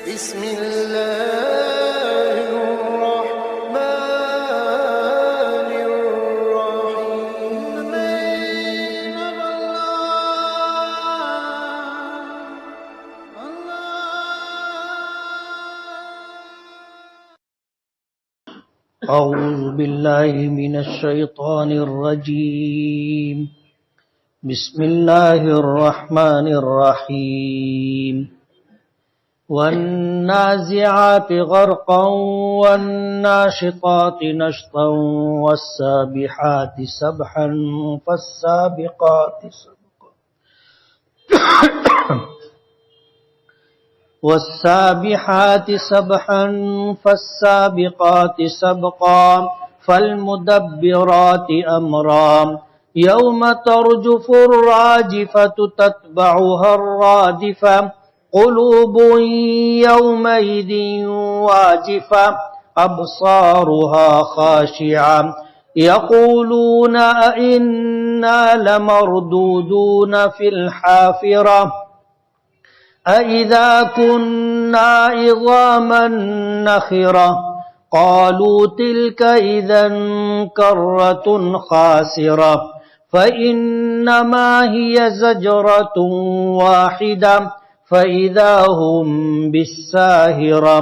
بسم الله الرحمن الرحيم. أعوذ بالله من الشيطان الرجيم. بسم الله الرحمن الرحيم. والنازعات غرقا والناشطات نشطا والسابحات سبحا فالسابقات سبقا والسابحات سبحا فالسابقات سبقا فالمدبرات أمرا يوم ترجف الراجفة تتبعها الرادفة قلوب يومئذ واجفة أبصارها خاشعة يقولون أئنا لمردودون في الحافرة أئذا كنا عظاما نخرة قالوا تلك إذا كرة خاسرة فإنما هي زجرة واحدة فإذا هم بالساهرة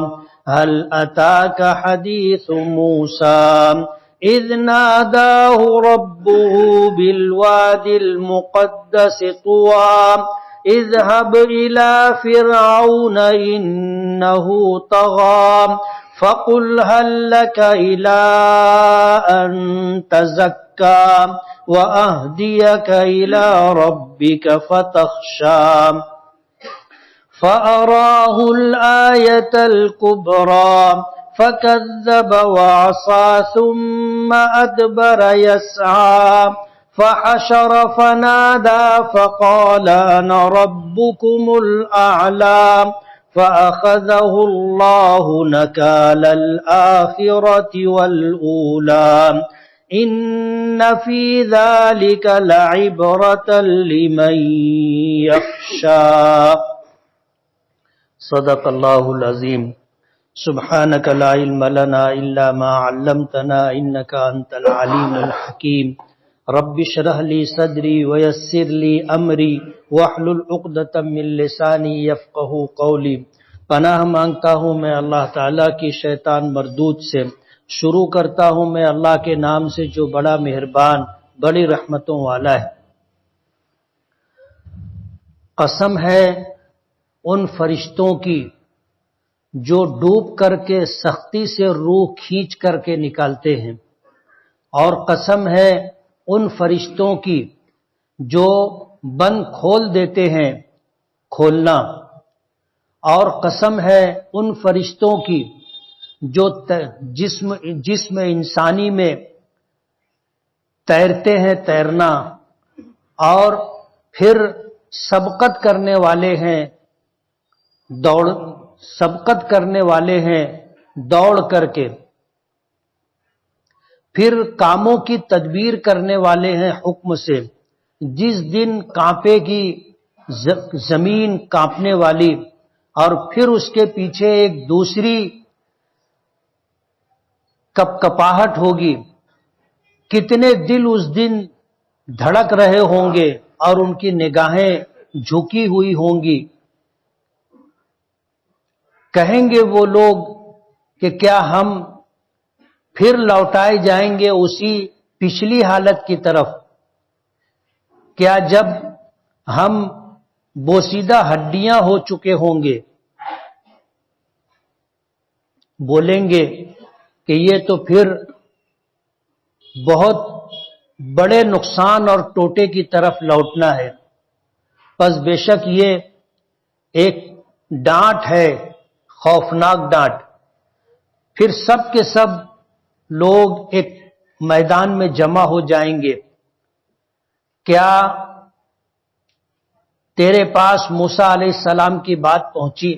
هل أتاك حديث موسى إذ ناداه ربه بالوادي المقدس طوى اذهب إلى فرعون إنه طغى فقل هل لك إلى أن تزكى وأهديك إلى ربك فتخشى فأراه الآية الكبرى فكذب وعصى ثم أدبر يسعى فحشر فنادى فقال أنا ربكم الأعلى فأخذه الله نكال الآخرة والأولى إن في ذلك لعبرة لمن يخشى. صدق اللہ العظیم. سبحانک لا علم لنا الا ما علمتنا انک انت العلیم الحکیم. رب اشرح لی صدری ویسر لی امری واحلل عقدۃ من لسانی یفقہوا قولی. پناہ مانگتا ہوں میں اللہ تعالیٰ کی شیطان مردود سے. شروع کرتا ہوں میں اللہ کے نام سے جو بڑا مہربان بڑی رحمتوں والا ہے. قسم ہے ان فرشتوں کی جو ڈوب کر کے سختی سے روح کھینچ کر کے نکالتے ہیں، اور قسم ہے ان فرشتوں کی جو بند کھول دیتے ہیں کھولنا، اور قسم ہے ان فرشتوں کی جو جسم انسانی میں تیرتے ہیں تیرنا، اور پھر سبقت کرنے والے ہیں سبقت کرنے والے ہیں دوڑ کر کے، پھر کاموں کی تدبیر کرنے والے ہیں حکم سے. جس دن کانپے گی زمین کانپنے والی، اور پھر اس کے پیچھے ایک دوسری کپکپاہٹ ہوگی. کتنے دل اس دن دھڑک رہے ہوں گے اور ان کی نگاہیں جھکی ہوئی ہوں گی. کہیں گے وہ لوگ کہ کیا ہم پھر لوٹائے جائیں گے اسی پچھلی حالت کی طرف؟ کیا جب ہم بوسیدہ ہڈیاں ہو چکے ہوں گے؟ بولیں گے کہ یہ تو پھر بہت بڑے نقصان اور ٹوٹے کی طرف لوٹنا ہے. پس بے شک یہ ایک ڈانٹ ہے، خوفناک ڈانٹ. پھر سب کے سب لوگ ایک میدان میں جمع ہو جائیں گے. کیا تیرے پاس موسیٰ علیہ السلام کی بات پہنچی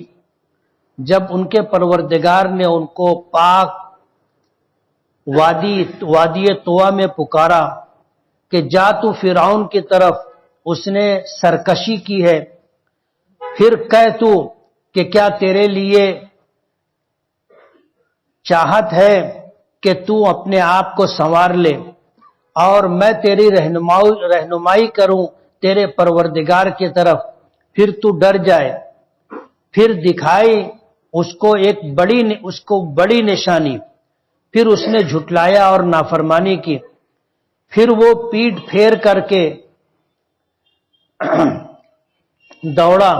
جب ان کے پروردگار نے ان کو پاک وادی طویٰ میں پکارا کہ جا تو فرعون کی طرف، اس نے سرکشی کی ہے. پھر کہہ تو کہ کیا تیرے لیے چاہت ہے کہ تو اپنے آپ کو سنوار لے اور میں تیری رہنمائی کروں تیرے پروردگار کی طرف، پھر تو ڈر جائے، پھر دکھائی اس کو بڑی نشانی، پھر اس نے جھٹلایا اور نافرمانی کی، پھر وہ پیٹ پھیر کر کے دوڑا،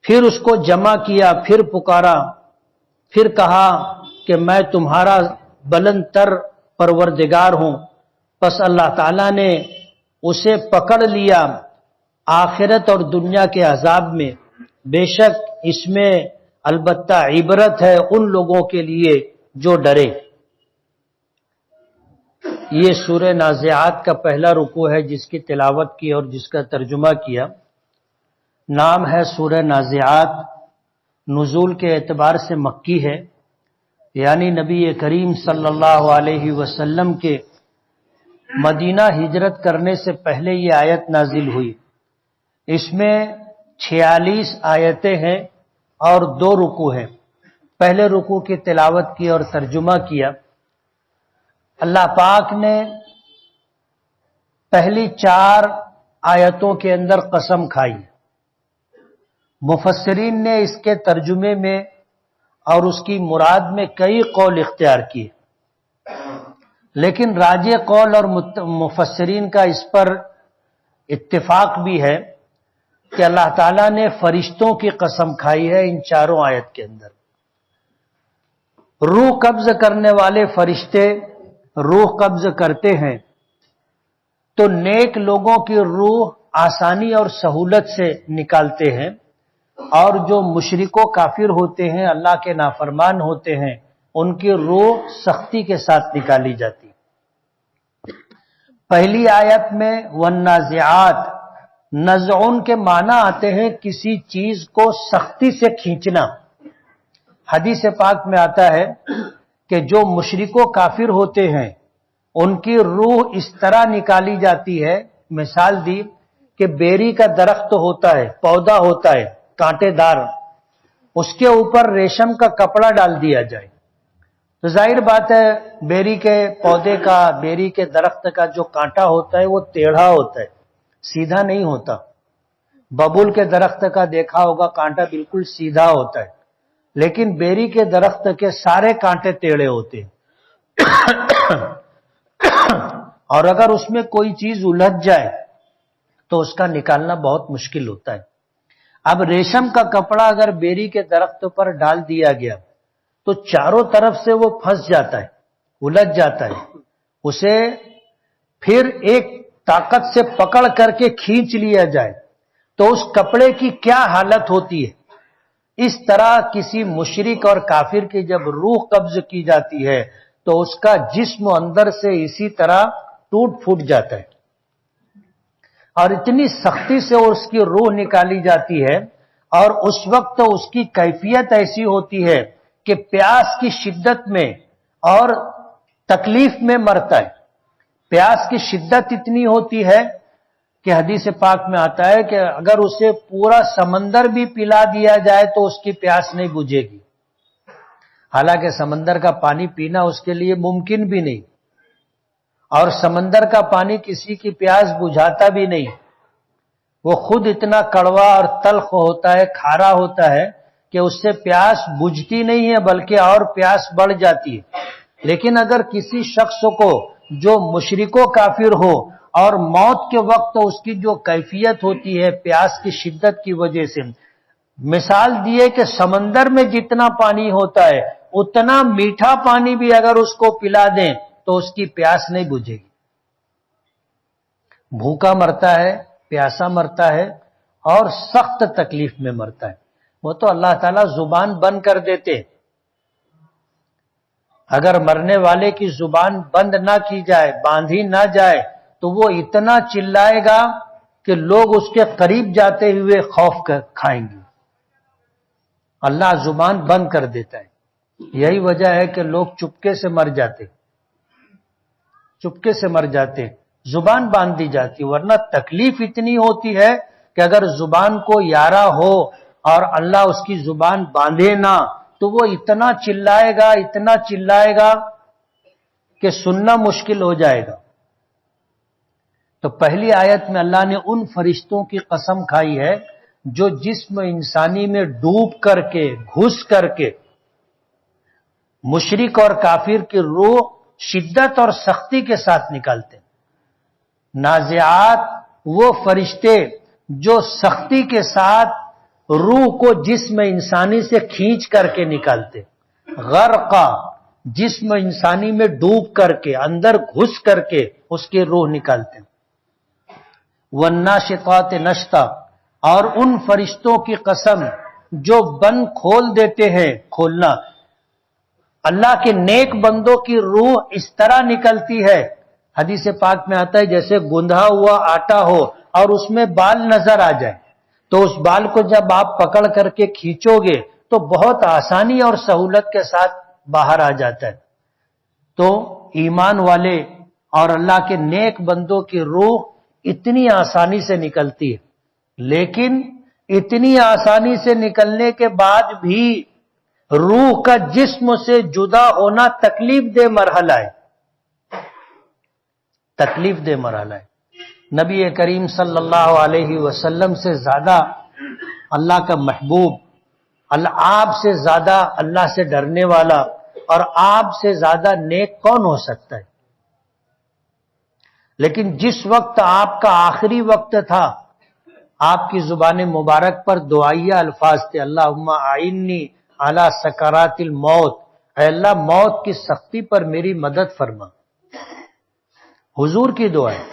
پھر اس کو جمع کیا، پھر پکارا، پھر کہا کہ میں تمہارا بلند تر پروردگار ہوں۔ پس اللہ تعالیٰ نے اسے پکڑ لیا آخرت اور دنیا کے عذاب میں۔ بے شک اس میں البتہ عبرت ہے ان لوگوں کے لیے جو ڈرے۔ یہ سورہ نازعات کا پہلا رکوع ہے جس کی تلاوت کی اور جس کا ترجمہ کیا۔ نام ہے سورہ نازعات، نزول کے اعتبار سے مکی ہے، یعنی نبی کریم صلی اللہ علیہ وسلم کے مدینہ ہجرت کرنے سے پہلے یہ آیت نازل ہوئی۔ اس میں 46 آیتیں ہیں اور 2 رکوع ہیں۔ پہلے رکوع کی تلاوت کی اور ترجمہ کیا۔ اللہ پاک نے پہلی 4 آیتوں کے اندر قسم کھائی۔ مفسرین نے اس کے ترجمے میں اور اس کی مراد میں کئی قول اختیار کیے، لیکن راجح قول اور مفسرین کا اس پر اتفاق بھی ہے کہ اللہ تعالیٰ نے فرشتوں کی قسم کھائی ہے ان 4 آیت کے اندر۔ روح قبض کرنے والے فرشتے روح قبض کرتے ہیں تو نیک لوگوں کی روح آسانی اور سہولت سے نکالتے ہیں، اور جو مشرک و کافر ہوتے ہیں، اللہ کے نافرمان ہوتے ہیں، ان کی روح سختی کے ساتھ نکالی جاتی۔ پہلی آیت میں والنازعات، نزعون کے معنی آتے ہیں کسی چیز کو سختی سے کھینچنا۔ حدیث پاک میں آتا ہے کہ جو مشرک و کافر ہوتے ہیں ان کی روح اس طرح نکالی جاتی ہے، مثال دی کہ بیری کا درخت ہوتا ہے، پودا ہوتا ہے کانٹے دار، اس کے اوپر ریشم کا کپڑا ڈال دیا جائے تو ظاہر بات ہے بیری کے پودے کا، بیری کے درخت کا جو کانٹا ہوتا ہے وہ ٹیڑھا ہوتا ہے، سیدھا نہیں ہوتا۔ ببول کے درخت کا دیکھا ہوگا کانٹا بالکل سیدھا ہوتا ہے، لیکن بیری کے درخت کے سارے کانٹے ٹیڑھے ہوتے ہیں اور اگر اس میں کوئی چیز الجھ جائے تو اس کا نکالنا بہت مشکل ہوتا ہے۔ اب ریشم کا کپڑا اگر بیری کے درخت پر ڈال دیا گیا تو چاروں طرف سے وہ پھنس جاتا ہے، الجھ جاتا ہے، اسے پھر ایک طاقت سے پکڑ کر کے کھینچ لیا جائے تو اس کپڑے کی کیا حالت ہوتی ہے۔ اس طرح کسی مشرک اور کافر کی جب روح قبض کی جاتی ہے تو اس کا جسم اندر سے اسی طرح ٹوٹ پھوٹ جاتا ہے، اور اتنی سختی سے اس کی روح نکالی جاتی ہے، اور اس وقت اس کی کیفیت ایسی ہوتی ہے کہ پیاس کی شدت میں اور تکلیف میں مرتا ہے۔ پیاس کی شدت اتنی ہوتی ہے کہ حدیث پاک میں آتا ہے کہ اگر اسے پورا سمندر بھی پلا دیا جائے تو اس کی پیاس نہیں بجھے گی، حالانکہ سمندر کا پانی پینا اس کے لیے ممکن بھی نہیں، اور سمندر کا پانی کسی کی پیاس بجھاتا بھی نہیں، وہ خود اتنا کڑوا اور تلخ ہوتا ہے، کھارا ہوتا ہے کہ اس سے پیاس بجھتی نہیں ہے بلکہ اور پیاس بڑھ جاتی ہے۔ لیکن اگر کسی شخص کو جو مشرک و کافر ہو اور موت کے وقت اس کی جو کیفیت ہوتی ہے پیاس کی شدت کی وجہ سے، مثال دیے کہ سمندر میں جتنا پانی ہوتا ہے اتنا میٹھا پانی بھی اگر اس کو پلا دیں تو اس کی پیاس نہیں بجھے گی، بھوکا مرتا ہے، پیاسا مرتا ہے اور سخت تکلیف میں مرتا ہے۔ وہ تو اللہ تعالیٰ زبان بند کر دیتے، اگر مرنے والے کی زبان بند نہ کی جائے، باندھی نہ جائے تو وہ اتنا چلائے گا کہ لوگ اس کے قریب جاتے ہوئے خوف کھائیں گے۔ اللہ زبان بند کر دیتا ہے، یہی وجہ ہے کہ لوگ چپکے سے مر جاتے، چپکے سے مر جاتے، زبان باندھ دی جاتی، ورنہ تکلیف اتنی ہوتی ہے کہ اگر زبان کو یارہ ہو اور اللہ اس کی زبان باندھے نہ تو وہ اتنا چلائے گا کہ سننا مشکل ہو جائے گا۔ تو پہلی آیت میں اللہ نے ان فرشتوں کی قسم کھائی ہے جو جسم انسانی میں ڈوب کر کے گھس کر کے مشرک اور کافر کی روح شدت اور سختی کے ساتھ نکالتے ہیں۔ نازعات وہ فرشتے جو سختی کے ساتھ روح کو جسم انسانی سے کھینچ کر کے نکالتے، غرقہ جسم انسانی میں ڈوب کر کے اندر گھس کر کے اس کی روح نکالتے، والناشطات نشطا اور ان فرشتوں کی قسم جو بند کھول دیتے ہیں، کھولنا اللہ کے نیک بندوں کی روح اس طرح نکلتی ہے، حدیث پاک میں آتا ہے جیسے گندھا ہوا آٹا ہو اور اس میں بال نظر آ جائے، تو اس بال کو جب آپ پکڑ کر کے کھینچو گے تو بہت آسانی اور سہولت کے ساتھ باہر آ جاتا ہے۔ تو ایمان والے اور اللہ کے نیک بندوں کی روح اتنی آسانی سے نکلتی ہے، لیکن اتنی آسانی سے نکلنے کے بعد بھی روح کا جسم سے جدا ہونا تکلیف دہ مرحلہ ہے، تکلیف دہ مرحلہ ہے۔ نبی کریم صلی اللہ علیہ وسلم سے زیادہ اللہ کا محبوب، آپ سے زیادہ اللہ سے ڈرنے والا اور آپ سے زیادہ نیک کون ہو سکتا ہے؟ لیکن جس وقت آپ کا آخری وقت تھا، آپ کی زبان مبارک پر دعائیہ الفاظ تھے، اللہم اعنی علی سکرات الموت، اے اللہ موت کی سختی پر میری مدد فرما۔ حضور کی دعا ہے۔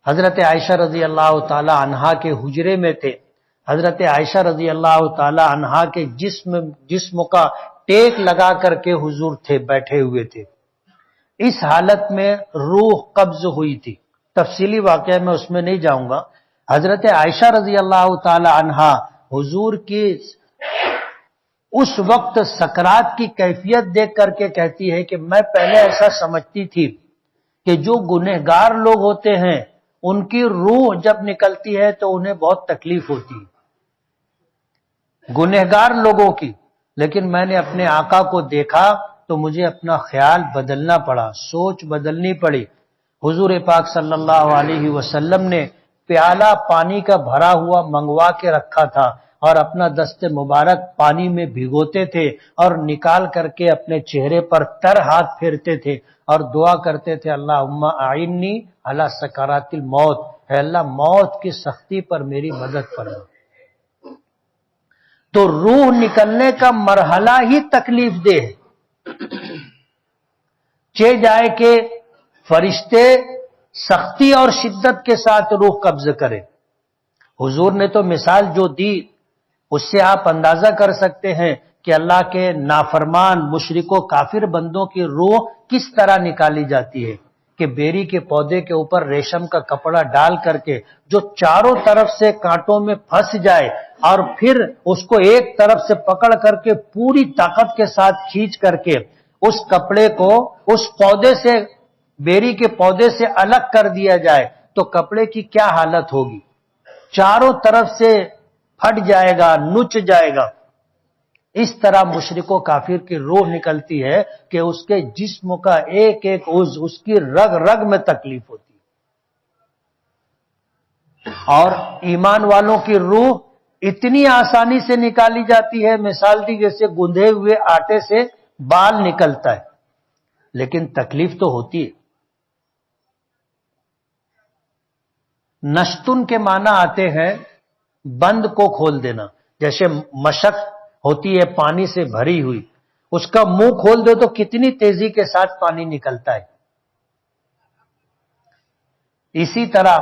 حضرت عائشہ رضی اللہ تعالی عنہا کے حجرے میں تھے، حضرت عائشہ رضی اللہ تعالی عنہا کے جسم کا ٹیک لگا کر کے حضور تھے، بیٹھے ہوئے تھے، اس حالت میں روح قبض ہوئی تھی۔ تفصیلی واقعہ میں اس میں نہیں جاؤں گا۔ حضرت عائشہ رضی اللہ تعالی عنہا حضور کی اس وقت سکرات کی کیفیت دیکھ کر کے کہتی ہے کہ میں پہلے ایسا سمجھتی تھی کہ جو گنہگار لوگ ہوتے ہیں ان کی روح جب نکلتی ہے تو انہیں بہت تکلیف ہوتی ہے، گنہگار لوگوں کی، لیکن میں نے اپنے آقا کو دیکھا تو مجھے اپنا خیال بدلنا پڑا، سوچ بدلنی پڑی۔ حضور پاک صلی اللہ علیہ وسلم نے پیالہ پانی کا بھرا ہوا منگوا کے رکھا تھا اور اپنا دست مبارک پانی میں بھگوتے تھے اور نکال کر کے اپنے چہرے پر تر ہاتھ پھیرتے تھے اور دعا کرتے تھے، اللہم اعنی علی سکرات الموت، اے اللہ موت کی سختی پر میری مدد فرما۔ تو روح نکلنے کا مرحلہ ہی تکلیف دہ ہے، جائے کہ فرشتے سختی اور شدت کے ساتھ روح قبض کرے۔ حضور نے تو مثال جو دی اس سے آپ اندازہ کر سکتے ہیں کہ اللہ کے نافرمان مشرک و کافر بندوں کی روح کس طرح نکالی جاتی ہے کہ بیری کے پودے کے اوپر ریشم کا کپڑا ڈال کر کے جو چاروں طرف سے کانٹوں میں پھنس جائے اور پھر اس کو ایک طرف سے پکڑ کر کے پوری طاقت کے ساتھ کھینچ کر کے اس کپڑے کو اس پودے سے، بیری کے پودے سے الگ کر دیا جائے تو کپڑے کی کیا حالت ہوگی؟ چاروں طرف سے پھٹ جائے گا، نچ جائے گا۔ اس طرح مشرک و کافر کی روح نکلتی ہے کہ اس کے جسم کا ایک ایک عضو، اس کی رگ رگ میں تکلیف ہوتی ہے۔ اور ایمان والوں کی روح اتنی آسانی سے نکالی جاتی ہے، مثال دی جیسے گندھے ہوئے آٹے سے بال نکلتا ہے، لیکن تکلیف تو ہوتی ہے۔ نشتن کے معنی آتے ہیں بند کو کھول دینا، جیسے مشق ہوتی ہے پانی سے بھری ہوئی، اس کا منہ کھول دے تو کتنی تیزی کے ساتھ پانی نکلتا ہے۔ اسی طرح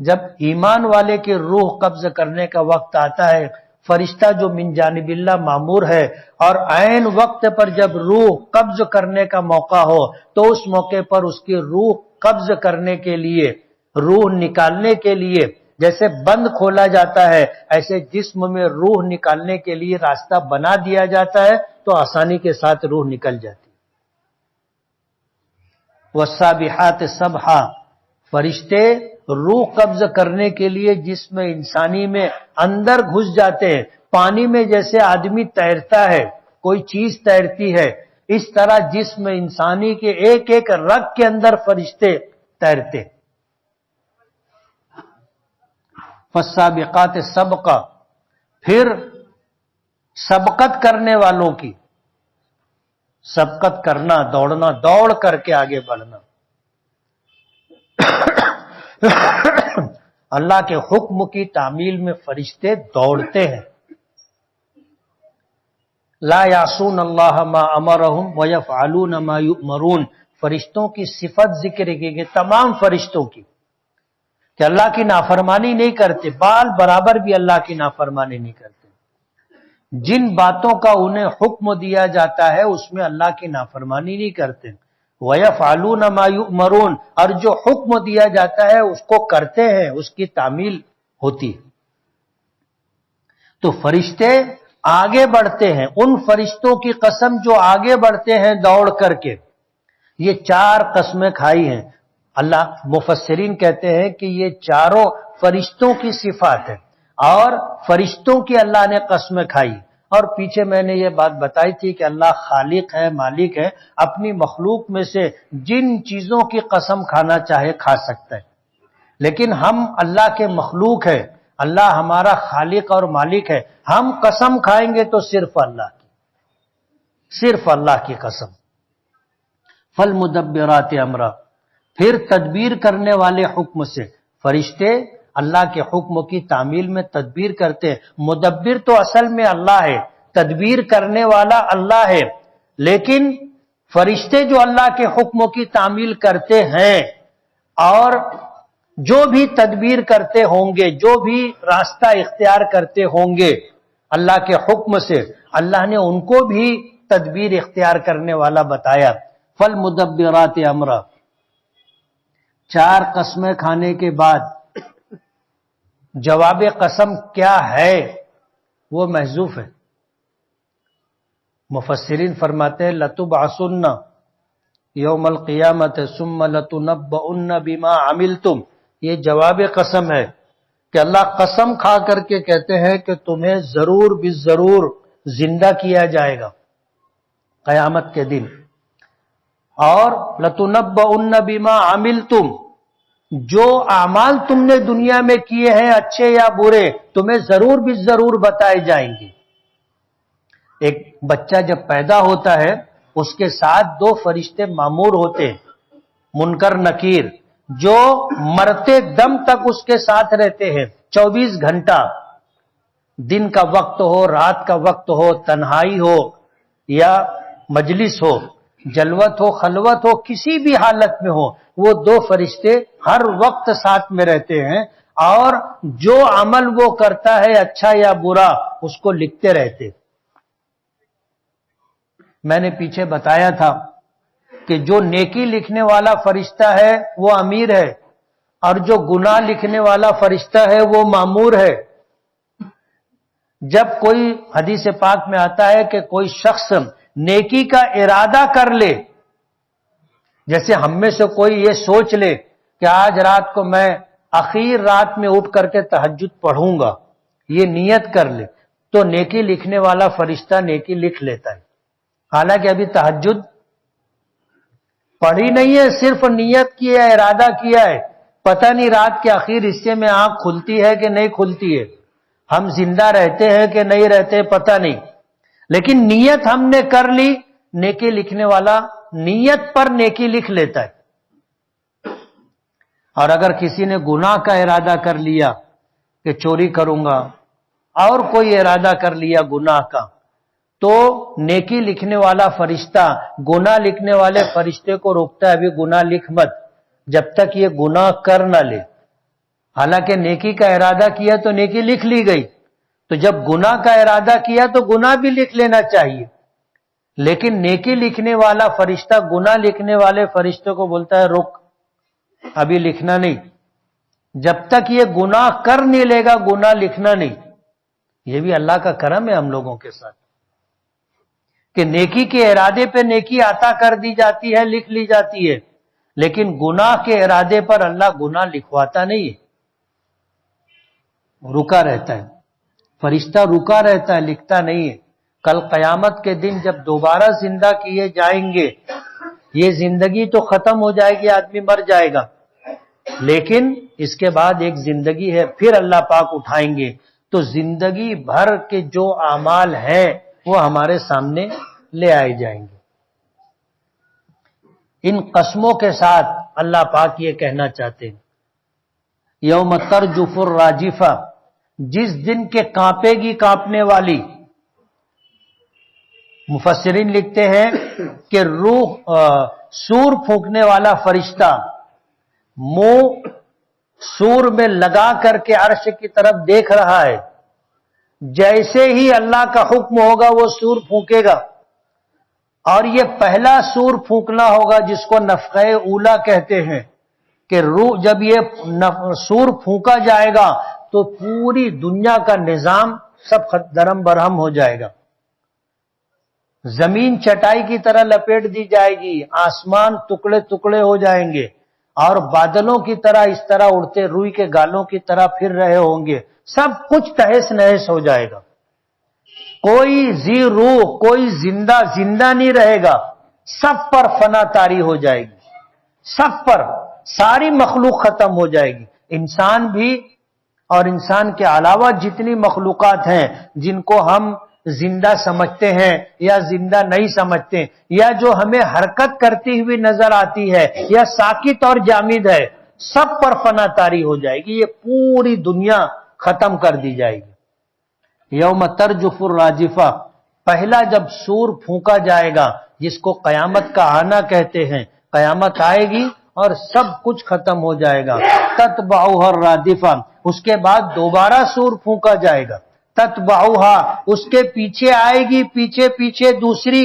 جب ایمان والے کی روح قبض کرنے کا وقت آتا ہے، فرشتہ جو من جانب اللہ مامور ہے، اور عین وقت پر جب روح قبض کرنے کا موقع ہو تو اس موقع پر اس کی روح قبض کرنے کے لیے، روح نکالنے کے لیے جیسے بند کھولا جاتا ہے، ایسے جسم میں روح نکالنے کے لیے راستہ بنا دیا جاتا ہے تو آسانی کے ساتھ روح نکل جاتی۔ والسابحات سبحا، فرشتے روح قبض کرنے کے لیے جسم انسانی میں اندر گھس جاتے ہیں. پانی میں جیسے آدمی تیرتا ہے، کوئی چیز تیرتی ہے، اس طرح جسم انسانی کے ایک ایک رگ کے اندر فرشتے تیرتے. فالسابقات سبقا، پھر سبقت کرنے والوں کی، سبقت کرنا، دوڑنا، دوڑ کر کے آگے بڑھنا. اللہ کے حکم کی تعمیل میں فرشتے دوڑتے ہیں. لا یعصون اللہ ما امرہم ویفعلون ما یؤمرون. فرشتوں کی صفت ذکر کی گئی، تمام فرشتوں کی، کہ اللہ کی نافرمانی نہیں کرتے، بال برابر بھی اللہ کی نافرمانی نہیں کرتے. جن باتوں کا انہیں حکم دیا جاتا ہے اس میں اللہ کی نافرمانی نہیں کرتے. وَيَفْعَلُونَ مَا يُؤْمَرُونَ، اور جو حکم دیا جاتا ہے اس کو کرتے ہیں، اس کی تعمیل ہوتی. تو فرشتے آگے بڑھتے ہیں. ان فرشتوں کی قسم جو آگے بڑھتے ہیں دوڑ کر کے. یہ 4 قسمیں کھائی ہیں. اللہ مفسرین کہتے ہیں کہ یہ چاروں فرشتوں کی صفات ہے، اور فرشتوں کی اللہ نے قسمیں کھائی. اور پیچھے میں نے یہ بات بتائی تھی کہ اللہ خالق ہے، مالک ہے، اپنی مخلوق میں سے جن چیزوں کی قسم کھانا چاہے کھا سکتا ہے. لیکن ہم اللہ کے مخلوق ہیں، اللہ ہمارا خالق اور مالک ہے، ہم قسم کھائیں گے تو صرف اللہ کی، صرف اللہ کی قسم. فالمدبرات امرا، پھر تدبیر کرنے والے حکم سے. فرشتے اللہ کے حکم کی تعمیل میں تدبیر کرتے ہیں. مدبر تو اصل میں اللہ ہے، تدبیر کرنے والا اللہ ہے، لیکن فرشتے جو اللہ کے حکم کی تعمیل کرتے ہیں اور جو بھی تدبیر کرتے ہوں گے، جو بھی راستہ اختیار کرتے ہوں گے اللہ کے حکم سے، اللہ نے ان کو بھی تدبیر اختیار کرنے والا بتایا. فالمدبرات امرا، 4 قسمیں کھانے کے بعد جواب قسم کیا ہے وہ محذوف ہے. مفسرین فرماتے ہیں لتبعثن یوم القیامت ثم لتنبؤن بما عملتم. یہ جواب قسم ہے کہ اللہ قسم کھا کر کے کہتے ہیں کہ تمہیں ضرور بالضرور زندہ کیا جائے گا قیامت کے دن. اور لتنبؤن بما عملتم، جو اعمال تم نے دنیا میں کیے ہیں اچھے یا برے تمہیں ضرور بالضرور بتائے جائیں گے. ایک بچہ جب پیدا ہوتا ہے اس کے ساتھ 2 فرشتے مامور ہوتے ہیں، منکر نکیر، جو مرتے دم تک اس کے ساتھ رہتے ہیں 24 گھنٹہ. دن کا وقت ہو، رات کا وقت ہو، تنہائی ہو یا مجلس ہو، جلوت ہو، خلوت ہو، کسی بھی حالت میں ہو، وہ 2 فرشتے ہر وقت ساتھ میں رہتے ہیں، اور جو عمل وہ کرتا ہے اچھا یا برا اس کو لکھتے رہتے. میں نے پیچھے بتایا تھا کہ جو نیکی لکھنے والا فرشتہ ہے وہ امیر ہے، اور جو گناہ لکھنے والا فرشتہ ہے وہ مامور ہے. جب کوئی حدیث پاک میں آتا ہے کہ کوئی شخص نیکی کا ارادہ کر لے، جیسے ہم میں سے کوئی یہ سوچ لے کہ آج رات کو میں اخیر رات میں اٹھ کر کے تہجد پڑھوں گا، یہ نیت کر لے، تو نیکی لکھنے والا فرشتہ نیکی لکھ لیتا ہے. حالانکہ ابھی تہجد پڑھی نہیں ہے، صرف نیت کی ہے، ارادہ کیا ہے. پتہ نہیں رات کے آخر حصے میں آنکھ کھلتی ہے کہ نہیں کھلتی ہے، ہم زندہ رہتے ہیں کہ نہیں رہتے پتہ نہیں، لیکن نیت ہم نے کر لی. نیکی لکھنے والا نیت پر نیکی لکھ لیتا ہے. اور اگر کسی نے گناہ کا ارادہ کر لیا کہ چوری کروں گا، اور کوئی ارادہ کر لیا گناہ کا، تو نیکی لکھنے والا فرشتہ گناہ لکھنے والے فرشتے کو روکتا ہے، ابھی گناہ لکھ مت جب تک یہ گناہ کر نہ لے. حالانکہ نیکی کا ارادہ کیا تو نیکی لکھ لی گئی، تو جب گناہ کا ارادہ کیا تو گناہ بھی لکھ لینا چاہیے. لیکن نیکی لکھنے والا فرشتہ گناہ لکھنے والے فرشتے کو بولتا ہے رک، ابھی لکھنا نہیں، جب تک یہ گناہ کر نہیں لے گا گناہ لکھنا نہیں. یہ بھی اللہ کا کرم ہے ہم لوگوں کے ساتھ کہ نیکی کے ارادے پہ نیکی عطا کر دی جاتی ہے، لکھ لی جاتی ہے. لیکن گناہ کے ارادے پر اللہ گناہ لکھواتا نہیں ہے، رکا رہتا ہے، فرشتہ رکا رہتا ہے، لکھتا نہیں ہے۔ کل قیامت کے دن جب دوبارہ زندہ کیے جائیں گے، یہ زندگی تو ختم ہو جائے گی، آدمی مر جائے گا، لیکن اس کے بعد ایک زندگی ہے، پھر اللہ پاک اٹھائیں گے، تو زندگی بھر کے جو اعمال ہیں وہ ہمارے سامنے لے آئے جائیں گے۔ ان قسموں کے ساتھ اللہ پاک یہ کہنا چاہتے ہیں، یوم ترجف الراجفہ، جس دن کے کانپے گی کانپنے والی۔ مفسرین لکھتے ہیں کہ سور پھونکنے والا فرشتہ منہ سور میں لگا کر کے عرش کی طرف دیکھ رہا ہے، جیسے ہی اللہ کا حکم ہوگا وہ سور پھونکے گا، اور یہ پہلا سور پھونکنا ہوگا جس کو نفخہ اولا کہتے ہیں، کہ روح جب یہ سور پھونکا جائے گا تو پوری دنیا کا نظام سب درم برہم ہو جائے گا، زمین چٹائی کی طرح لپیٹ دی جائے گی، آسمان ٹکڑے ٹکڑے ہو جائیں گے، اور بادلوں کی طرح اس طرح اڑتے روئی کے گالوں کی طرح پھر رہے ہوں گے، سب کچھ تہس نہس ہو جائے گا، کوئی ذی روح، کوئی زندہ نہیں رہے گا، سب پر فنا طاری ہو جائے گی، سب پر ساری مخلوق ختم ہو جائے گی، انسان بھی، اور انسان کے علاوہ جتنی مخلوقات ہیں جن کو ہم زندہ سمجھتے ہیں یا زندہ نہیں سمجھتے، یا جو ہمیں حرکت کرتی ہوئی نظر آتی ہے یا ساکت اور جامد ہے، سب پر فنا طاری ہو جائے گی، یہ پوری دنیا ختم کر دی جائے گی۔ یوم ترجف الراجفہ، پہلا جب سور پھونکا جائے گا، جس کو قیامت کا آنا کہتے ہیں، قیامت آئے گی اور سب کچھ ختم ہو جائے گا، تتبعها الرادفہ، اس کے بعد دوبارہ سور پھونکا جائے گا، تتبعها، اس کے پیچھے آئے گی، پیچھے پیچھے دوسری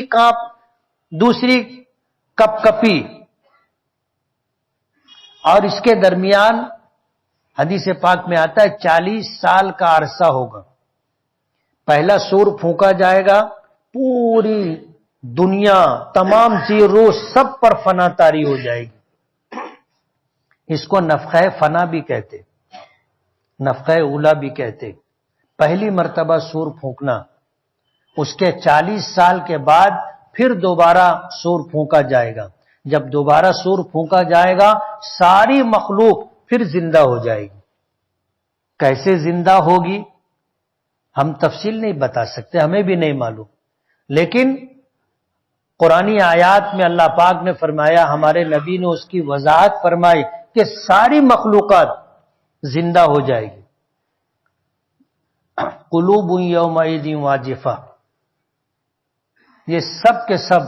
کپ کپی، اور اس کے درمیان حدیث پاک میں آتا ہے 40 سال کا عرصہ ہوگا۔ پہلا سور پھونکا جائے گا، پوری دنیا، تمام ذی روح سب پر فنا طاری ہو جائے گی، اس کو نفخہ فنا بھی کہتے، نفخہ اولا بھی کہتے، پہلی مرتبہ سور پھونکنا، اس کے 40 سال کے بعد پھر دوبارہ سور پھونکا جائے گا، جب دوبارہ سور پھونکا جائے گا ساری مخلوق پھر زندہ ہو جائے گی۔ کیسے زندہ ہوگی ہم تفصیل نہیں بتا سکتے، ہمیں بھی نہیں معلوم، لیکن قرآنی آیات میں اللہ پاک نے فرمایا، ہمارے نبی نے اس کی وضاحت فرمائی کہ ساری مخلوقات زندہ ہو جائے گی۔ قلوب یومئذ واجفہ، یہ سب کے سب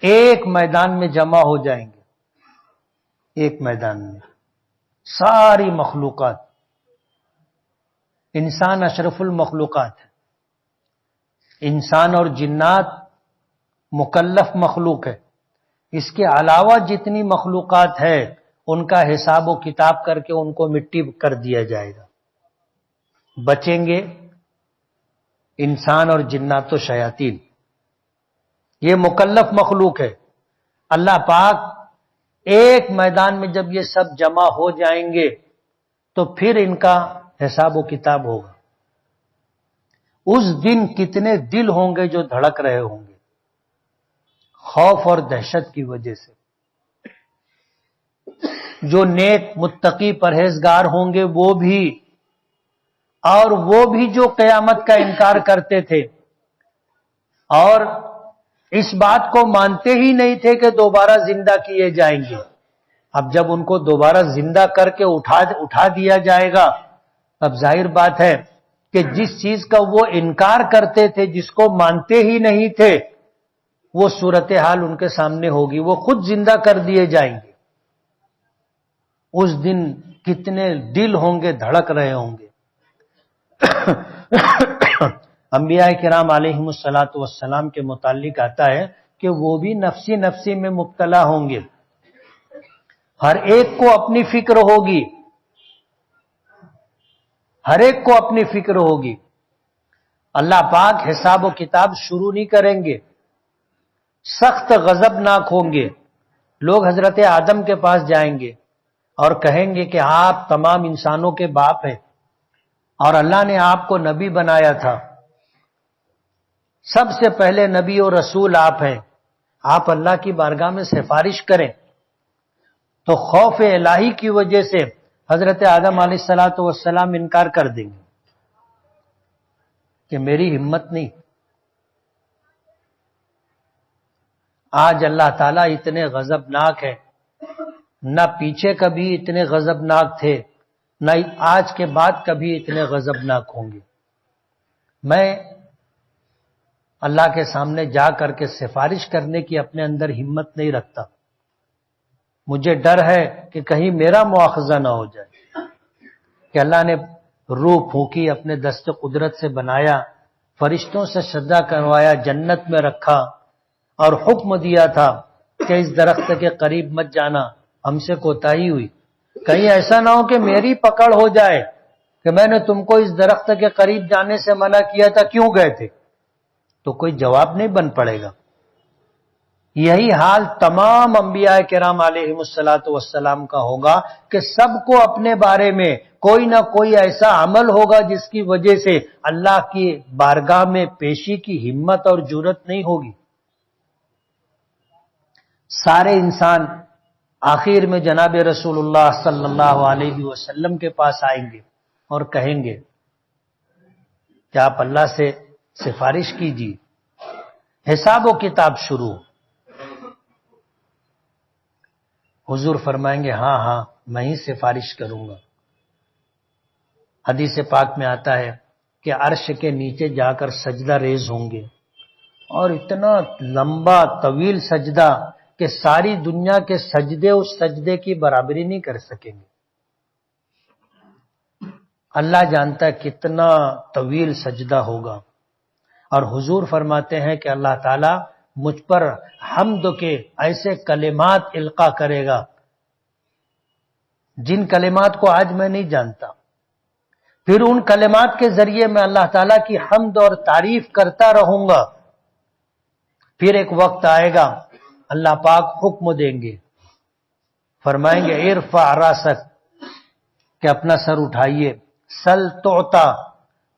ایک میدان میں جمع ہو جائیں گے، ایک میدان میں ساری مخلوقات، انسان اشرف المخلوقات ہے، انسان اور جنات مکلف مخلوق ہے، اس کے علاوہ جتنی مخلوقات ہے ان کا حساب و کتاب کر کے ان کو مٹی کر دیا جائے گا، بچیں گے انسان اور جنات و شیاطین، یہ مکلف مخلوق ہے۔ اللہ پاک ایک میدان میں جب یہ سب جمع ہو جائیں گے تو پھر ان کا حساب و کتاب ہوگا۔ اس دن کتنے دل ہوں گے جو دھڑک رہے ہوں گے خوف اور دہشت کی وجہ سے، جو نیک متقی پرہیزگار ہوں گے وہ بھی، اور وہ بھی جو قیامت کا انکار کرتے تھے اور اس بات کو مانتے ہی نہیں تھے کہ دوبارہ زندہ کیے جائیں گے، اب جب ان کو دوبارہ زندہ کر کے اٹھا دیا جائے گا، اب ظاہر بات ہے کہ جس چیز کا وہ انکار کرتے تھے، جس کو مانتے ہی نہیں تھے، وہ صورتحال ان کے سامنے ہوگی، وہ خود زندہ کر دیے جائیں گے۔ اس دن کتنے دل ہوں گے دھڑک رہے ہوں گے۔ انبیاء کرام علیہم الصلاۃ والسلام کے متعلق آتا ہے کہ وہ بھی نفسی نفسی میں مبتلا ہوں گے، ہر ایک کو اپنی فکر ہوگی، ہر ایک کو اپنی فکر ہوگی۔ اللہ پاک حساب و کتاب شروع نہیں کریں گے، سخت غضبناک ہوں گے، لوگ حضرت آدم کے پاس جائیں گے اور کہیں گے کہ آپ تمام انسانوں کے باپ ہیں اور اللہ نے آپ کو نبی بنایا تھا، سب سے پہلے نبی اور رسول آپ ہیں، آپ اللہ کی بارگاہ میں سفارش کریں۔ تو خوف الہی کی وجہ سے حضرت آدم علیہ الصلوۃ والسلام انکار کر دیں گے کہ میری ہمت نہیں۔ آج اللہ تعالیٰ اتنے غضبناک ہے، نہ پیچھے کبھی اتنے غضبناک تھے، نہ آج کے بعد کبھی اتنے غضبناک ہوں گے۔ میں اللہ کے سامنے جا کر کے سفارش کرنے کی اپنے اندر ہمت نہیں رکھتا، مجھے ڈر ہے کہ کہیں میرا مواخذہ نہ ہو جائے کہ اللہ نے روح پھونکی، اپنے دست قدرت سے بنایا، فرشتوں سے سجدہ کروایا، جنت میں رکھا اور حکم دیا تھا کہ اس درخت کے قریب مت جانا، ہم سے کوتاہی ہوئی، کہیں ایسا نہ ہو کہ میری پکڑ ہو جائے کہ میں نے تم کو اس درخت کے قریب جانے سے منع کیا تھا، کیوں گئے تھے؟ تو کوئی جواب نہیں بن پڑے گا۔ یہی حال تمام انبیاء کرام علیہ الصلوۃ والسلام کا ہوگا کہ سب کو اپنے بارے میں کوئی نہ کوئی ایسا عمل ہوگا جس کی وجہ سے اللہ کی بارگاہ میں پیشی کی ہمت اور جرأت نہیں ہوگی۔ سارے انسان آخر میں جناب رسول اللہ صلی اللہ علیہ وسلم کے پاس آئیں گے اور کہیں گے کہ آپ اللہ سے سفارش کیجیے، حساب و کتاب شروع۔ حضور فرمائیں گے ہاں ہاں میں ہی سفارش کروں گا۔ حدیث پاک میں آتا ہے کہ عرش کے نیچے جا کر سجدہ ریز ہوں گے، اور اتنا لمبا طویل سجدہ کہ ساری دنیا کے سجدے اس سجدے کی برابری نہیں کر سکیں گے۔ اللہ جانتا ہے کتنا طویل سجدہ ہوگا، اور حضور فرماتے ہیں کہ اللہ تعالیٰ مجھ پر حمد کے ایسے کلمات القا کرے گا جن کلمات کو آج میں نہیں جانتا، پھر ان کلمات کے ذریعے میں اللہ تعالیٰ کی حمد اور تعریف کرتا رہوں گا۔ پھر ایک وقت آئے گا اللہ پاک حکم دیں گے، فرمائیں گے ارفع راسک، کہ اپنا سر اٹھائیے، سل تعطا،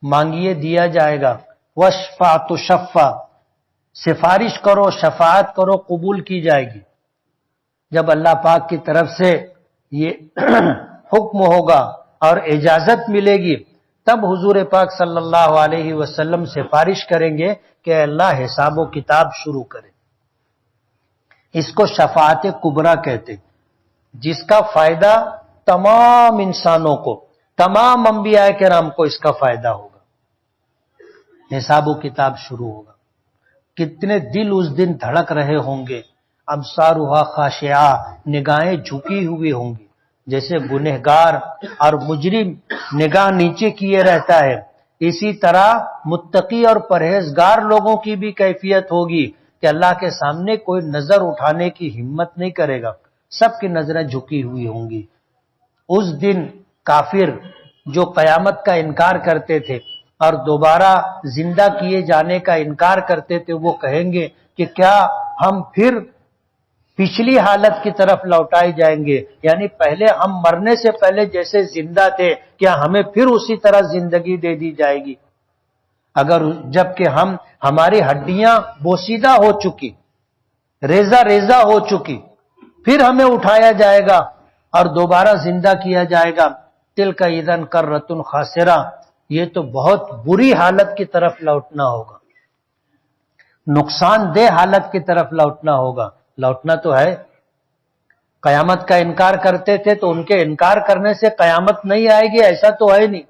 مانگیے دیا جائے گا، واشفع تشفع، سفارش کرو شفاعت کرو قبول کی جائے گی۔ جب اللہ پاک کی طرف سے یہ حکم ہوگا اور اجازت ملے گی، تب حضور پاک صلی اللہ علیہ وسلم سفارش کریں گے کہ اللہ حساب و کتاب شروع کرے۔ اس کو شفاعت کبریٰ کہتے، جس کا فائدہ تمام انسانوں کو، تمام انبیاء کرام کو اس کا فائدہ ہوگا۔ حساب و کتاب شروع ہوگا، کتنے دل اس دن دھڑک رہے ہوں گے، ابصارها خاشعہ، نگاہیں جھکی ہوئی ہوں گی، جیسے گنہگار اور مجرم نگاہ نیچے کیے رہتا ہے، اسی طرح متقی اور پرہیزگار لوگوں کی بھی کیفیت ہوگی کہ اللہ کے سامنے کوئی نظر اٹھانے کی ہمت نہیں کرے گا، سب کی نظریں جھکی ہوئی ہوں گی۔ اس دن کافر جو قیامت کا انکار کرتے تھے اور دوبارہ زندہ کیے جانے کا انکار کرتے تھے، وہ کہیں گے کہ کیا ہم پھر پچھلی حالت کی طرف لوٹائے جائیں گے، یعنی پہلے ہم مرنے سے پہلے جیسے زندہ تھے، کیا ہمیں پھر اسی طرح زندگی دے دی جائے گی؟ اگر جبکہ ہماری ہڈیاں بوسیدہ ہو چکی، ریزہ ریزہ ہو چکی، پھر ہمیں اٹھایا جائے گا اور دوبارہ زندہ کیا جائے گا، تلک اذن کرۃ خاسرہ، یہ تو بہت بری حالت کی طرف لوٹنا ہوگا، نقصان دہ حالت کی طرف لوٹنا ہوگا۔ لوٹنا تو ہے، قیامت کا انکار کرتے تھے تو ان کے انکار کرنے سے قیامت نہیں آئے گی ایسا تو ہے نہیں،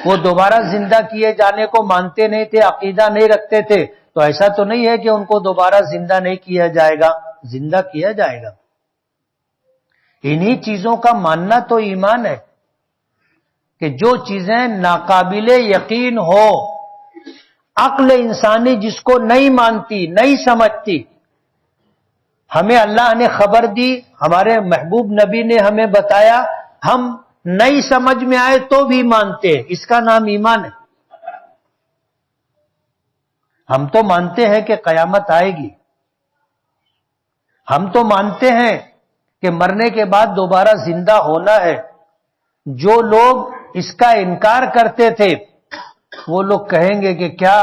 وہ دوبارہ زندہ کیے جانے کو مانتے نہیں تھے، عقیدہ نہیں رکھتے تھے، تو ایسا تو نہیں ہے کہ ان کو دوبارہ زندہ نہیں کیا جائے گا، زندہ کیا جائے گا۔ انہی چیزوں کا ماننا تو ایمان ہے کہ جو چیزیں ناقابل یقین ہو، عقل انسانی جس کو نہیں مانتی، نہیں سمجھتی، ہمیں اللہ نے خبر دی، ہمارے محبوب نبی نے ہمیں بتایا، ہم نہیں سمجھ میں آئے تو بھی مانتے، اس کا نام ایمان ہے۔ ہم تو مانتے ہیں کہ قیامت آئے گی، ہم تو مانتے ہیں کہ مرنے کے بعد دوبارہ زندہ ہونا ہے. جو لوگ اس کا انکار کرتے تھے وہ لوگ کہیں گے کہ کیا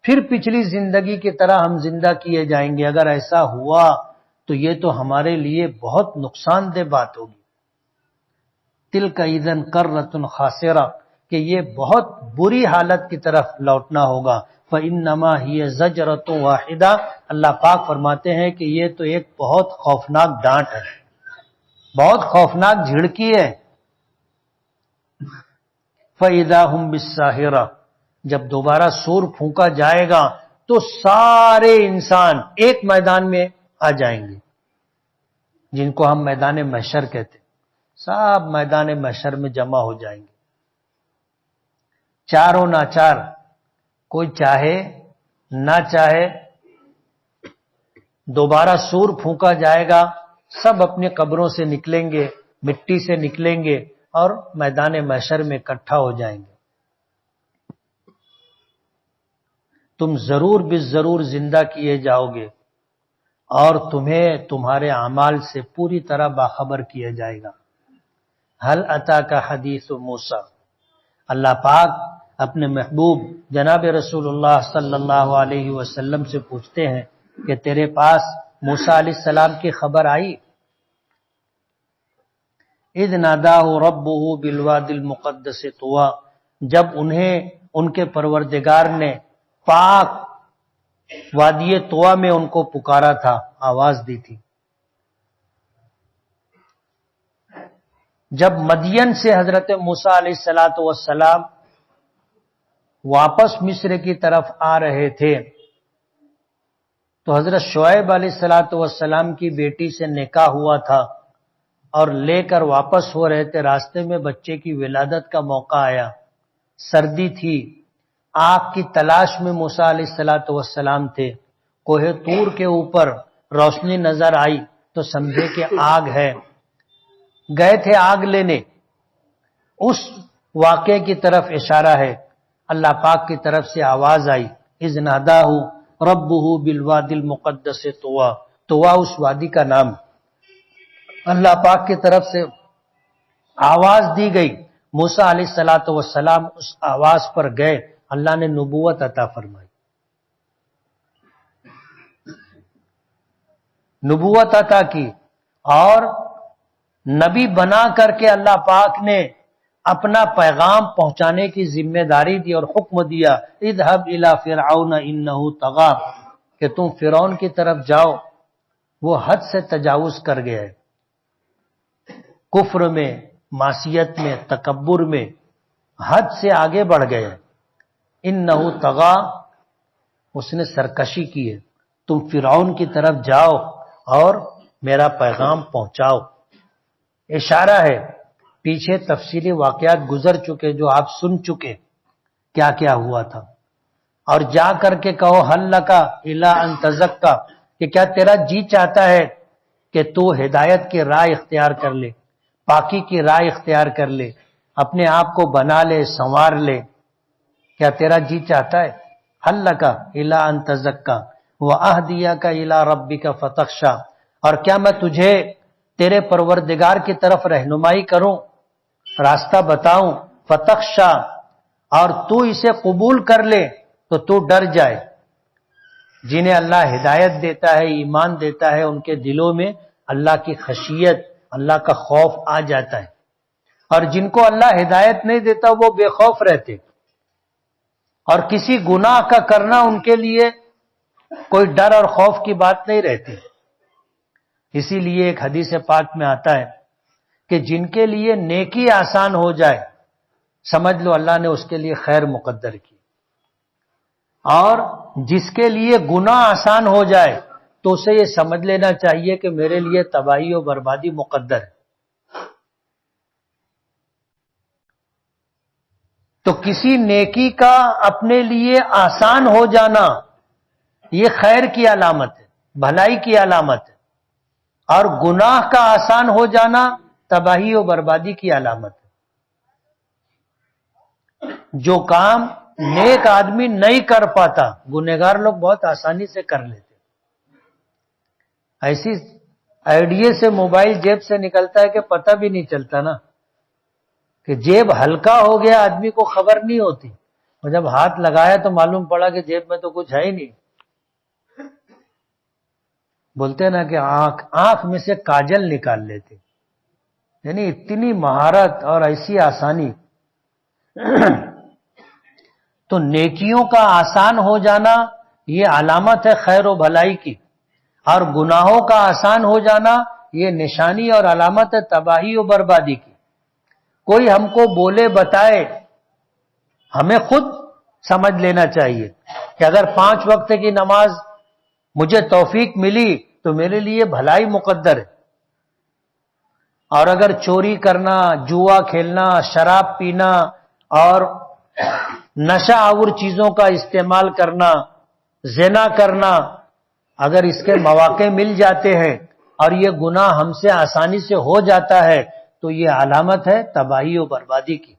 پھر پچھلی زندگی کی طرح ہم زندہ کیے جائیں گے؟ اگر ایسا ہوا تو یہ تو ہمارے لیے بہت نقصان دہ بات ہوگی. تلک اذن کرۃ خاسرہ، کہ یہ بہت بری حالت کی طرف لوٹنا ہوگا. فإنما ہی زجرۃ واحدہ، اللہ پاک فرماتے ہیں کہ یہ تو ایک بہت خوفناک ڈانٹ ہے، بہت خوفناک جھڑکی ہے. فإذا هم بالساہرہ، جب دوبارہ سور پھونکا جائے گا تو سارے انسان ایک میدان میں آ جائیں گے، جن کو ہم میدان محشر کہتے ہیں. سب میدان محشر میں جمع ہو جائیں گے، چاروں ناچار، کوئی چاہے نہ چاہے. دوبارہ سور پھونکا جائے گا، سب اپنی قبروں سے نکلیں گے، مٹی سے نکلیں گے اور میدان محشر میں اکٹھا ہو جائیں گے. تم ضرور بالضرور زندہ کیے جاؤ گے اور تمہیں تمہارے اعمال سے پوری طرح باخبر کیا جائے گا. هل اتاک حدیث موسیٰ، اللہ پاک اپنے محبوب جناب رسول اللہ صلی اللہ علیہ وسلم سے پوچھتے ہیں کہ تیرے پاس موسیٰ علیہ السلام کی خبر آئی؟ اذ ناداہ ربہ بالوادی المقدس طویٰ، جب انہیں ان کے پروردگار نے پاک وادی طویٰ میں ان کو پکارا تھا، آواز دی تھی. جب مدین سے حضرت موسیٰ علیہ السلام واپس مصر کی طرف آ رہے تھے تو حضرت شعیب علیہ السلام کی بیٹی سے نکاح ہوا تھا اور لے کر واپس ہو رہے تھے. راستے میں بچے کی ولادت کا موقع آیا، سردی تھی، آگ کی تلاش میں موسیٰ علیہ السلام تھے. کوہ طور کے اوپر روشنی نظر آئی تو سمجھے کہ آگ ہے، گئے تھے آگ لینے. اس واقعے کی طرف اشارہ ہے. اللہ پاک کی طرف سے آواز آئی، اذ ناداہ ربہ بالوادی المقدس طویٰ، طویٰ اس وادی کا نام. اللہ پاک کی طرف سے آواز دی گئی، موسیٰ علیہ السلام اس آواز پر گئے، اللہ نے نبوت عطا فرمائی. نبوت عطا کی اور نبی بنا کر کے اللہ پاک نے اپنا پیغام پہنچانے کی ذمہ داری دی اور حکم دیا، اذهب الى فرعون انه طغى، کہ تم فرعون کی طرف جاؤ، وہ حد سے تجاوز کر گیا ہے، کفر میں، معصیت میں، تکبر میں حد سے آگے بڑھ گئے. انه طغى، اس نے سرکشی کی ہے. تم فرعون کی طرف جاؤ اور میرا پیغام پہنچاؤ. اشارہ ہے، پیچھے تفصیلی واقعات گزر چکے جو آپ سن چکے، کیا کیا ہوا تھا. اور جا کر کے کہو حل لکا الی ان تزکا، کہ کیا تیرا جی چاہتا ہے کہ تو ہدایت کی راہ اختیار کر لے، پاکی کی راہ اختیار کر لے، اپنے آپ کو بنا لے، سنوار لے. کیا تیرا جی چاہتا ہے؟ حل لکا الی ان تزکا واہدیک الی ربک فتخشی، اور کیا میں تجھے تیرے پروردگار کی طرف رہنمائی کروں، راستہ بتاؤں، فتخشی، اور تو اسے قبول کر لے تو تو ڈر جائے. جنہیں اللہ ہدایت دیتا ہے، ایمان دیتا ہے، ان کے دلوں میں اللہ کی خشیت، اللہ کا خوف آ جاتا ہے. اور جن کو اللہ ہدایت نہیں دیتا وہ بے خوف رہتے، اور کسی گناہ کا کرنا ان کے لیے کوئی ڈر اور خوف کی بات نہیں رہتی. اسی لیے ایک حدیث پاک میں آتا ہے کہ جن کے لیے نیکی آسان ہو جائے سمجھ لو اللہ نے اس کے لیے خیر مقدر کی، اور جس کے لیے گناہ آسان ہو جائے تو اسے یہ سمجھ لینا چاہیے کہ میرے لیے تباہی و بربادی مقدر ہے. تو کسی نیکی کا اپنے لیے آسان ہو جانا یہ خیر کی علامت ہے، بھلائی کی علامت ہے، اور گناہ کا آسان ہو جانا تباہی و بربادی کی علامت ہے. جو کام نیک آدمی نہیں کر پاتا گنہگار لوگ بہت آسانی سے کر لیتے. ایسی آئیڈیے سے موبائل جیب سے نکلتا ہے کہ پتہ بھی نہیں چلتا نا، کہ جیب ہلکا ہو گیا آدمی کو خبر نہیں ہوتی، اور جب ہاتھ لگایا تو معلوم پڑا کہ جیب میں تو کچھ ہے ہی نہیں۔ بولتے ہیں نا کہ آنکھ میں سے کاجل نکال لیتے، یعنی اتنی مہارت اور ایسی آسانی۔ تو نیکیوں کا آسان ہو جانا یہ علامت ہے خیر و بھلائی کی، اور گناہوں کا آسان ہو جانا یہ نشانی اور علامت ہے تباہی و بربادی کی۔ کوئی ہم کو بولے بتائے، ہمیں خود سمجھ لینا چاہیے کہ اگر 5 وقت کی نماز مجھے توفیق ملی تو میرے لیے بھلائی مقدر ہے، اور اگر چوری کرنا، جوا کھیلنا، شراب پینا اور نشہ آور چیزوں کا استعمال کرنا، زنا کرنا، اگر اس کے مواقع مل جاتے ہیں اور یہ گناہ ہم سے آسانی سے ہو جاتا ہے تو یہ علامت ہے تباہی و بربادی کی۔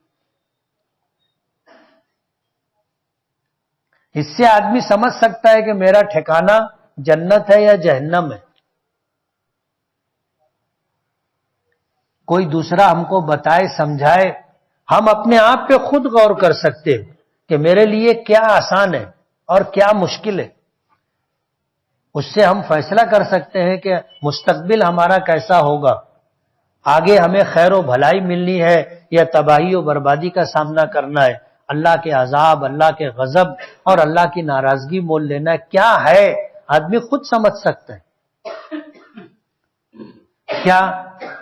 اس سے آدمی سمجھ سکتا ہے کہ میرا ٹھکانہ جنت ہے یا جہنم ہے۔ کوئی دوسرا ہم کو بتائے سمجھائے، ہم اپنے آپ پہ خود غور کر سکتے ہیں کہ میرے لیے کیا آسان ہے اور کیا مشکل ہے۔ اس سے ہم فیصلہ کر سکتے ہیں کہ مستقبل ہمارا کیسا ہوگا، آگے ہمیں خیر و بھلائی ملنی ہے یا تباہی و بربادی کا سامنا کرنا ہے، اللہ کے عذاب، اللہ کے غضب اور اللہ کی ناراضگی مول لینا ہے، کیا ہے آدمی خود سمجھ سکتا ہے۔ کیا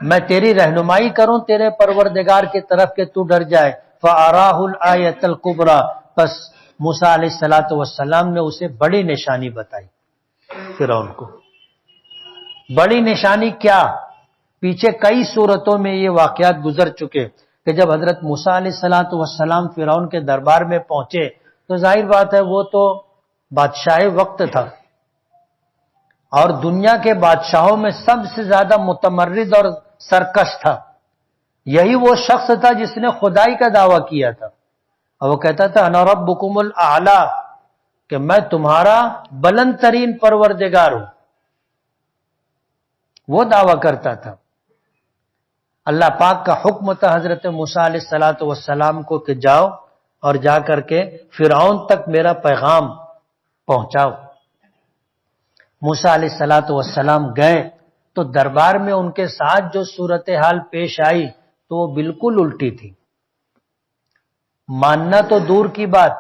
میں تیری رہنمائی کروں تیرے پروردگار کی طرف کہ تو ڈر جائے؟ فَأَرَاهُ الْآيَةَ الْكُبْرَى، پس موسیٰ علیہ السلام نے اسے بڑی نشانی بتائی فرعون کو۔ بڑی نشانی کیا؟ پیچھے کئی صورتوں میں یہ واقعات گزر چکے کہ جب حضرت موسیٰ علیہ السلام فرعون کے دربار میں پہنچے تو ظاہر بات ہے وہ تو بادشاہ وقت تھا، اور دنیا کے بادشاہوں میں سب سے زیادہ متمرد اور سرکش تھا۔ یہی وہ شخص تھا جس نے خدائی کا دعویٰ کیا تھا، اور وہ کہتا تھا انا ربکم الاعلی، کہ میں تمہارا بلند ترین پروردگار ہوں، وہ دعویٰ کرتا تھا۔ اللہ پاک کا حکم تھا حضرت موسیٰ علیہ السلام کو کہ جاؤ اور جا کر کے فرعون تک میرا پیغام پہنچاؤ۔ موسیٰ علیہ السلام گئے تو دربار میں ان کے ساتھ جو صورتحال پیش آئی تو وہ بالکل الٹی تھی۔ ماننا تو دور کی بات،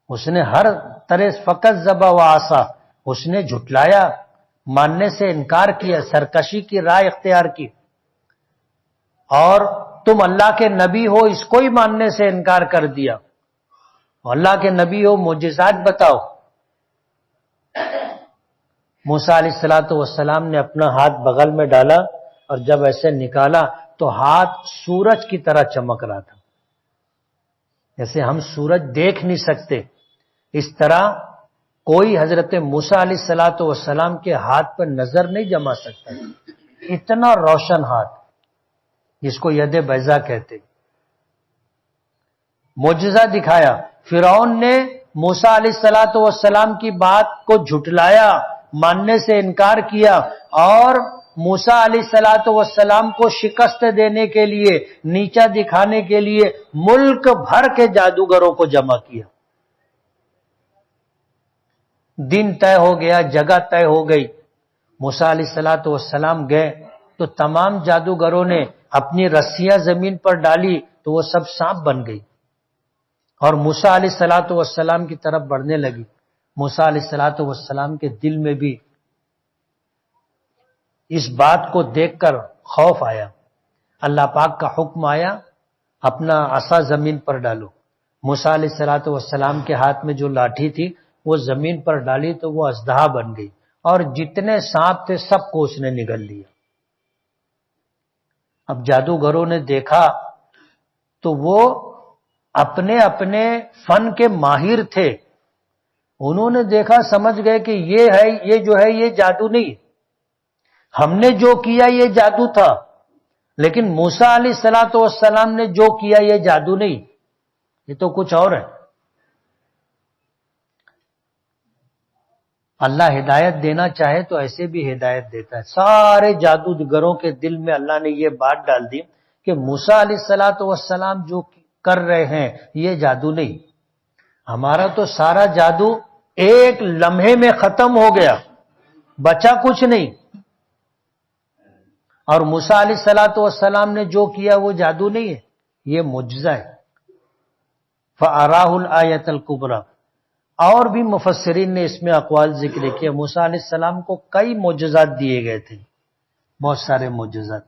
اس نے ہر طرح فقط ذبح و عصا، اس نے جھٹلایا، ماننے سے انکار کیا، سرکشی کی راہ اختیار کی، اور تم اللہ کے نبی ہو اس کو ہی ماننے سے انکار کر دیا، اللہ کے نبی ہو معجزات بتاؤ۔ موسیٰ علیہ السلام نے اپنا ہاتھ بغل میں ڈالا اور جب ایسے نکالا تو ہاتھ سورج کی طرح چمک رہا تھا، جیسے ہم سورج دیکھ نہیں سکتے اس طرح کوئی حضرت موسیٰ علیہ السلام کے ہاتھ پر نظر نہیں جما سکتا، اتنا روشن ہاتھ، جس کو ید بیضا کہتے۔ معجزہ دکھایا، فرعون نے موسیٰ علیہ السلام کی بات کو جھٹلایا، ماننے سے انکار کیا، اور موسیٰ علیہ السلام کو شکست دینے کے لیے، نیچا دکھانے کے لیے ملک بھر کے جادوگروں کو جمع کیا۔ دن طے ہو گیا، جگہ طے ہو گئی، موسیٰ علیہ السلام گئے تو تمام جادوگروں نے اپنی رسیاں زمین پر ڈالی تو وہ سب سانپ بن گئی، اور موسیٰ علیہ السلام کی طرف بڑھنے لگی۔ موسیٰ علیہ السلام کے دل میں بھی اس بات کو دیکھ کر خوف آیا، اللہ پاک کا حکم آیا اپنا عصا زمین پر ڈالو۔ موسیٰ علیہ السلام کے ہاتھ میں جو لاٹھی تھی وہ زمین پر ڈالی تو وہ اژدہا بن گئی، اور جتنے سانپ تھے سب کو اس نے نگل لیا۔ اب جادوگروں نے دیکھا تو وہ اپنے اپنے فن کے ماہر تھے، انہوں نے دیکھا، سمجھ گئے کہ یہ جو ہے یہ جادو نہیں، ہم نے جو کیا یہ جادو تھا، لیکن موسیٰ علیہ السلام نے جو کیا یہ جادو نہیں، یہ تو کچھ اور ہے۔ اللہ ہدایت دینا چاہے تو ایسے بھی ہدایت دیتا ہے. سارے جادوگروں کے دل میں اللہ نے یہ بات ڈال دی کہ موسیٰ علیہ السلام جو کر رہے ہیں یہ جادو نہیں، ہمارا تو سارا جادو ایک لمحے میں ختم ہو گیا، بچا کچھ نہیں. اور موسیٰ علیہ السلام نے جو کیا وہ جادو نہیں ہے، یہ معجزہ ہے. فَأَرَاهُ الْآيَةَ الْكُبْرَى. اور بھی مفسرین نے اس میں اقوال ذکر کیا. موسیٰ علیہ السلام کو کئی معجزات دیے گئے تھے، بہت سارے معجزات.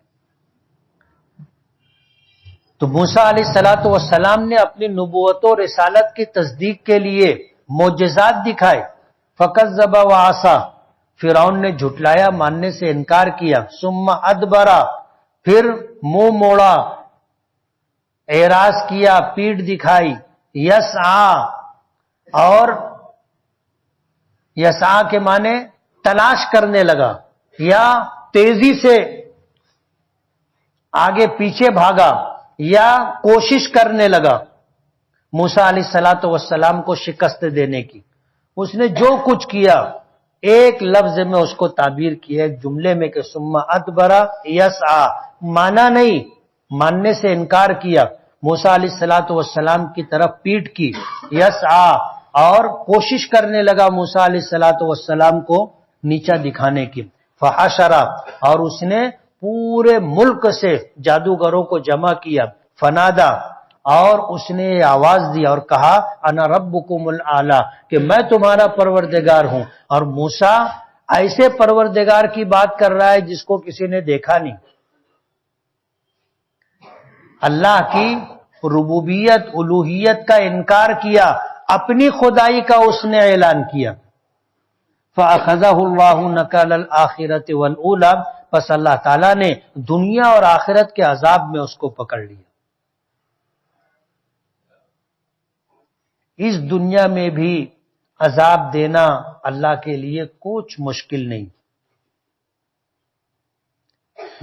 تو موسیٰ علیہ السلام نے اپنی نبوت و رسالت کی تصدیق کے لیے معجزات دکھائے. فَكَذَّبَ وَعَصَى. فرعون نے جھٹلایا، ماننے سے انکار کیا. ثُمَّ أَدْبَرَ. پھر منہ موڑا، اعراض کیا، پیٹھ دکھائی. یسعا. اور یسعا کے معنی تلاش کرنے لگا یا تیزی سے آگے پیچھے بھاگا یا کوشش کرنے لگا موسیٰ علیہ السلام کو شکست دینے کی. اس نے جو کچھ کیا ایک لفظ میں اس کو تعبیر کیا، ایک جملے میں کہ ثم ادبر یسعا. مانا نہیں، ماننے سے انکار کیا، موسیٰ علیہ السلام کی طرف پیٹ کی. یسعا. اور کوشش کرنے لگا موسیٰ علیہ السلام کو نیچا دکھانے کی. فحشر. اور اس نے پورے ملک سے جادوگروں کو جمع کیا. فنادا. اور اس نے یہ آواز دی اور کہا انا ربکم الاعلی، کہ میں تمہارا پروردگار ہوں. اور موسیٰ ایسے پروردگار کی بات کر رہا ہے جس کو کسی نے دیکھا نہیں. اللہ کی ربوبیت الوہیت کا انکار کیا، اپنی خدائی کا اس نے اعلان کیا. فَأَخَذَهُ اللَّهُ نَكَالَ الْآخِرَةِ وَالْأُولَى. پس اللہ تعالیٰ نے دنیا اور آخرت کے عذاب میں اس کو پکڑ لیا. اس دنیا میں بھی عذاب دینا اللہ کے لیے کچھ مشکل نہیں.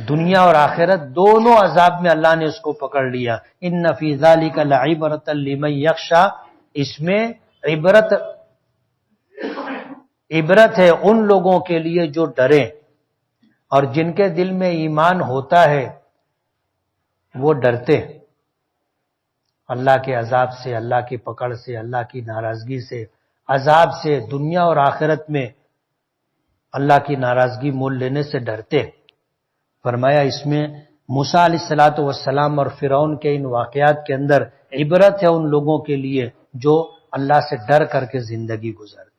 دنیا اور آخرت دونوں عذاب میں اللہ نے اس کو پکڑ لیا. ان فی ذلک لعبرۃ لمن یخشی. اس میں عبرت ہے ان لوگوں کے لیے جو ڈریں، اور جن کے دل میں ایمان ہوتا ہے وہ ڈرتے اللہ کے عذاب سے، اللہ کی پکڑ سے، اللہ کی ناراضگی سے، عذاب سے. دنیا اور آخرت میں اللہ کی ناراضگی مول لینے سے ڈرتے. فرمایا اس میں موسیٰ علیہ السلام اور فرعون کے ان واقعات کے اندر عبرت ہے ان لوگوں کے لیے جو اللہ سے ڈر کر کے زندگی گزارتے.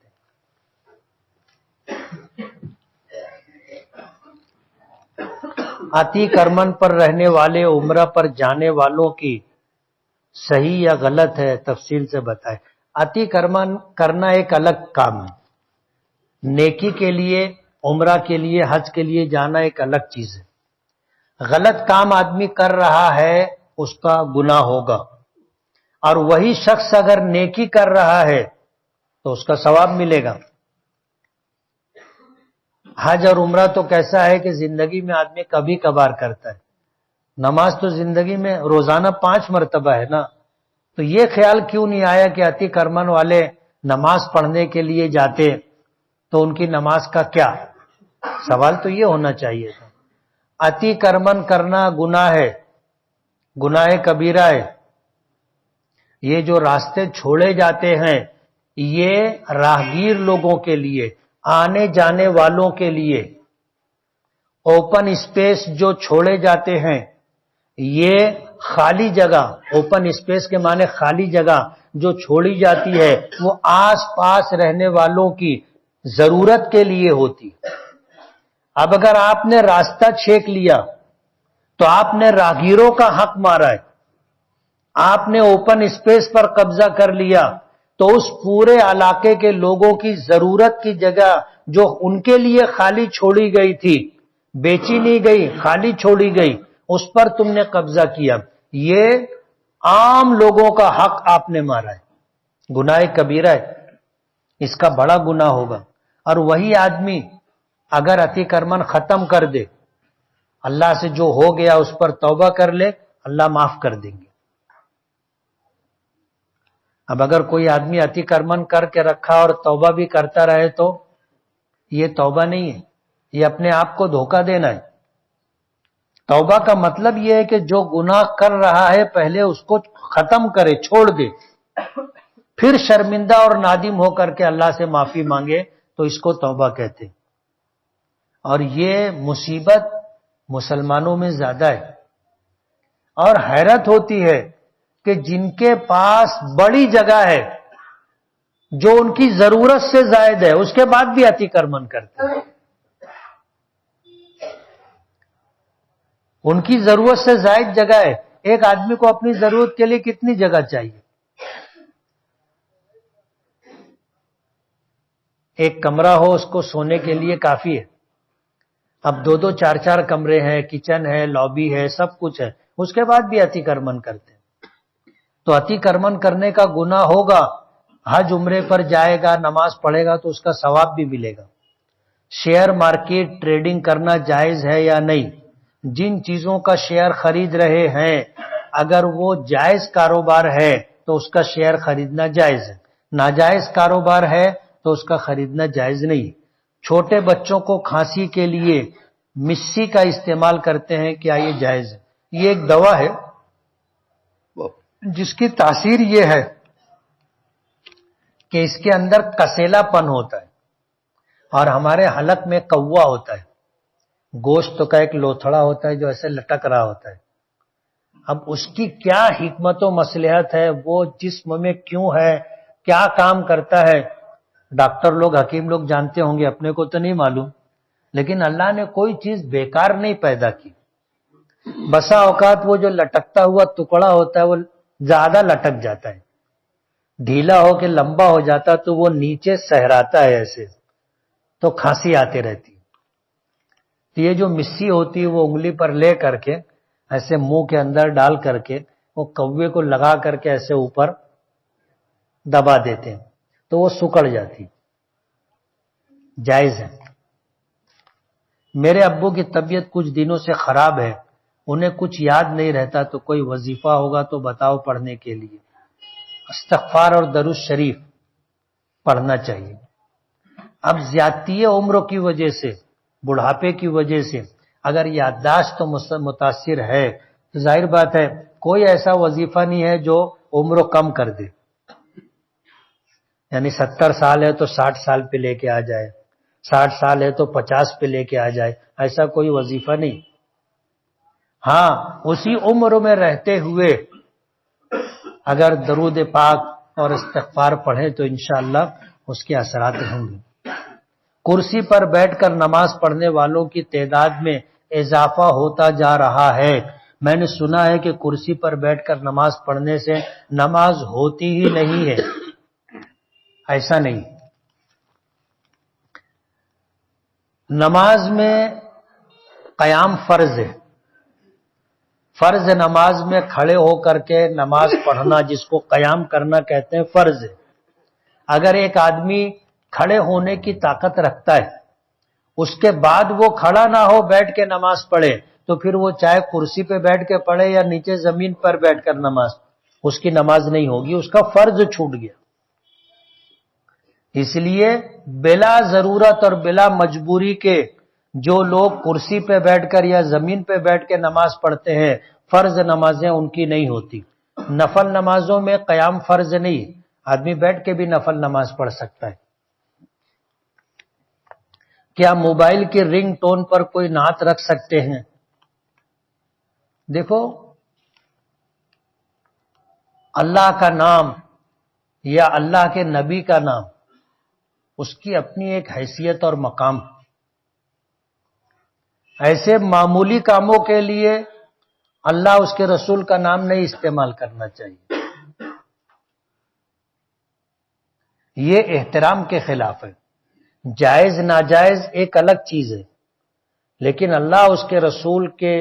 عتی کرمن پر رہنے والے عمرہ پر جانے والوں کی صحیح یا غلط ہے، تفصیل سے بتائے. عتی کرمن کرنا ایک الگ کام ہے، نیکی کے لیے، عمرہ کے لیے، حج کے لیے جانا ایک الگ چیز ہے. غلط کام آدمی کر رہا ہے اس کا گناہ ہوگا، اور وہی شخص اگر نیکی کر رہا ہے تو اس کا ثواب ملے گا. حج اور عمرہ تو کیسا ہے کہ زندگی میں آدمی کبھی کبھار کرتا ہے. نماز تو زندگی میں روزانہ 5 مرتبہ ہے نا. تو یہ خیال کیوں نہیں آیا کہ عتی کرمن والے نماز پڑھنے کے لیے جاتے تو ان کی نماز کا کیا؟ سوال تو یہ ہونا چاہیے تھا. عتی کرمن کرنا گناہ ہے، گناہ کبیرہ ہے. یہ جو راستے چھوڑے جاتے ہیں یہ راہگیر لوگوں کے لیے، آنے جانے والوں کے لیے. اوپن اسپیس جو چھوڑے جاتے ہیں یہ خالی جگہ، اوپن اسپیس کے معنی خالی جگہ جو چھوڑی جاتی ہے وہ آس پاس رہنے والوں کی ضرورت کے لیے ہوتی. اب اگر آپ نے راستہ چھینک لیا تو آپ نے راہگیروں کا حق مارا ہے. آپ نے اوپن اسپیس پر قبضہ کر لیا تو اس پورے علاقے کے لوگوں کی ضرورت کی جگہ جو ان کے لیے خالی چھوڑی گئی تھی، بیچی نہیں گئی، خالی چھوڑی گئی، اس پر تم نے قبضہ کیا. یہ عام لوگوں کا حق آپ نے مارا ہے، گناہ کبیرہ ہے، اس کا بڑا گناہ ہوگا. اور وہی آدمی اگر عتی کرمن ختم کر دے، اللہ سے جو ہو گیا اس پر توبہ کر لے، اللہ معاف کر دیں گے. اب اگر کوئی آدمی عتی کرمن کر کے رکھا اور توبہ بھی کرتا رہے تو یہ توبہ نہیں ہے، یہ اپنے آپ کو دھوکہ دینا ہے۔ توبہ کا مطلب یہ ہے کہ جو گناہ کر رہا ہے پہلے اس کو ختم کرے، چھوڑ دے، پھر شرمندہ اور نادم ہو کر کے اللہ سے معافی مانگے تو اس کو توبہ کہتے ہیں۔ اور یہ مصیبت مسلمانوں میں زیادہ ہے، اور حیرت ہوتی ہے کہ جن کے پاس بڑی جگہ ہے، جو ان کی ضرورت سے زائد ہے، اس کے بعد بھی اتی کرمن کرتے ہیں۔ ان کی ضرورت سے زائد جگہ ہے۔ ایک آدمی کو اپنی ضرورت کے لیے کتنی جگہ چاہیے؟ ایک کمرہ ہو اس کو سونے کے لیے کافی ہے، اب دو دو چار چار کمرے ہیں، کچن ہے، لابی ہے، سب کچھ ہے، اس کے بعد بھی اتی کرمن کرتے ہیں۔ تو اتی کرمن کرنے کا گناہ ہوگا، حج عمرے پر جائے گا، نماز پڑھے گا تو اس کا ثواب بھی ملے گا۔ شیئر مارکیٹ ٹریڈنگ کرنا جائز ہے یا نہیں؟ جن چیزوں کا شیئر خرید رہے ہیں اگر وہ جائز کاروبار ہے تو اس کا شیئر خریدنا جائز ہے، ناجائز کاروبار ہے تو اس کا خریدنا جائز نہیں۔ چھوٹے بچوں کو کھانسی کے لیے مسی کا استعمال کرتے ہیں، کیا یہ جائز ہے؟ یہ ایک دوا ہے جس کی تاثیر یہ ہے کہ اس کے اندر کسیلا پن ہوتا ہے اور ہمارے حلق میں کوا ہوتا ہے، گوشت کا ایک لوتھڑا ہوتا ہے جو ایسے لٹک رہا ہوتا ہے۔ اب اس کی کیا حکمت و مصلحت ہے، وہ جسم میں کیوں ہے، کیا کام کرتا ہے، ڈاکٹر لوگ، حکیم لوگ جانتے ہوں گے، اپنے کو تو نہیں معلوم۔ لیکن اللہ نے کوئی چیز بیکار نہیں پیدا کی۔ بسا اوقات وہ جو لٹکتا ہوا ٹکڑا ہوتا ہے وہ زیادہ لٹک جاتا ہے، ڈھیلا ہو کے لمبا ہو جاتا تو وہ نیچے سہراتا ہے ایسے، تو کھانسی آتے رہتی۔ تو یہ جو مسی ہوتی ہے وہ انگلی پر لے کر کے ایسے منہ کے اندر ڈال کر کے وہ کوے کو لگا کر کے ایسے اوپر دبا دیتے ہیں تو وہ سکڑ جاتی، جائز ہے۔ میرے ابو کی طبیعت کچھ دنوں سے خراب ہے، انہیں کچھ یاد نہیں رہتا، تو کوئی وظیفہ ہوگا تو بتاؤ پڑھنے کے لیے۔ استغفار اور درود شریف پڑھنا چاہیے۔ اب زیادتی عمر کی وجہ سے، بڑھاپے کی وجہ سے اگر یادداشت تو متاثر ہے تو ظاہر بات ہے کوئی ایسا وظیفہ نہیں ہے جو عمر کم کر دے، یعنی 70 سال ہے تو 60 سال پہ لے کے آ جائے، 60 سال ہے تو 50 پہ لے کے آ جائے، ایسا کوئی وظیفہ نہیں۔ ہاں اسی عمر میں رہتے ہوئے اگر درود پاک اور استغفار پڑھیں تو انشاءاللہ اس کے اثرات ہوں گے۔ کرسی پر بیٹھ کر نماز پڑھنے والوں کی تعداد میں اضافہ ہوتا جا رہا ہے۔ میں نے سنا ہے کہ کرسی پر بیٹھ کر نماز پڑھنے سے نماز ہوتی ہی نہیں ہے، ایسا نہیں۔ نماز میں قیام فرض ہے، فرض نماز میں کھڑے ہو کر کے نماز پڑھنا جس کو قیام کرنا کہتے ہیں فرض ہے۔ اگر ایک آدمی کھڑے ہونے کی طاقت رکھتا ہے اس کے بعد وہ کھڑا نہ ہو بیٹھ کے نماز پڑھے تو پھر وہ چاہے کرسی پہ بیٹھ کے پڑھے یا نیچے زمین پر بیٹھ کر نماز، اس کی نماز نہیں ہوگی، اس کا فرض چھوٹ گیا۔ اس لیے بلا ضرورت اور بلا مجبوری کے جو لوگ کرسی پہ بیٹھ کر یا زمین پہ بیٹھ کے نماز پڑھتے ہیں فرض نمازیں ان کی نہیں ہوتی۔ نفل نمازوں میں قیام فرض نہیں، آدمی بیٹھ کے بھی نفل نماز پڑھ سکتا ہے۔ کیا موبائل کے رنگ ٹون پر کوئی نعت رکھ سکتے ہیں؟ دیکھو اللہ کا نام یا اللہ کے نبی کا نام اس کی اپنی ایک حیثیت اور مقام، ایسے معمولی کاموں کے لیے اللہ اس کے رسول کا نام نہیں استعمال کرنا چاہیے، یہ احترام کے خلاف ہے۔ جائز ناجائز ایک الگ چیز ہے، لیکن اللہ اس کے رسول کے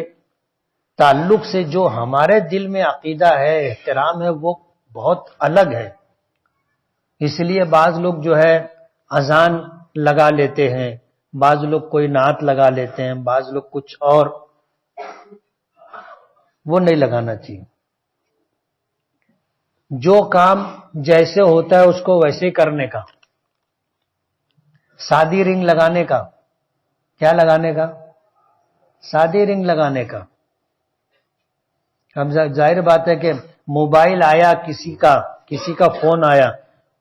تعلق سے جو ہمارے دل میں عقیدہ ہے، احترام ہے، وہ بہت الگ ہے۔ اس لیے بعض لوگ جو ہے اذان لگا لیتے ہیں، بعض لوگ کوئی نعت لگا لیتے ہیں، بعض لوگ کچھ اور، وہ نہیں لگانا چاہیے۔ جو کام جیسے ہوتا ہے اس کو ویسے کرنے کا۔ سادی رنگ لگانے کا، کیا لگانے کا؟ سادی رنگ لگانے کا. ہم ظاہر بات ہے کہ موبائل آیا، کسی کا فون آیا،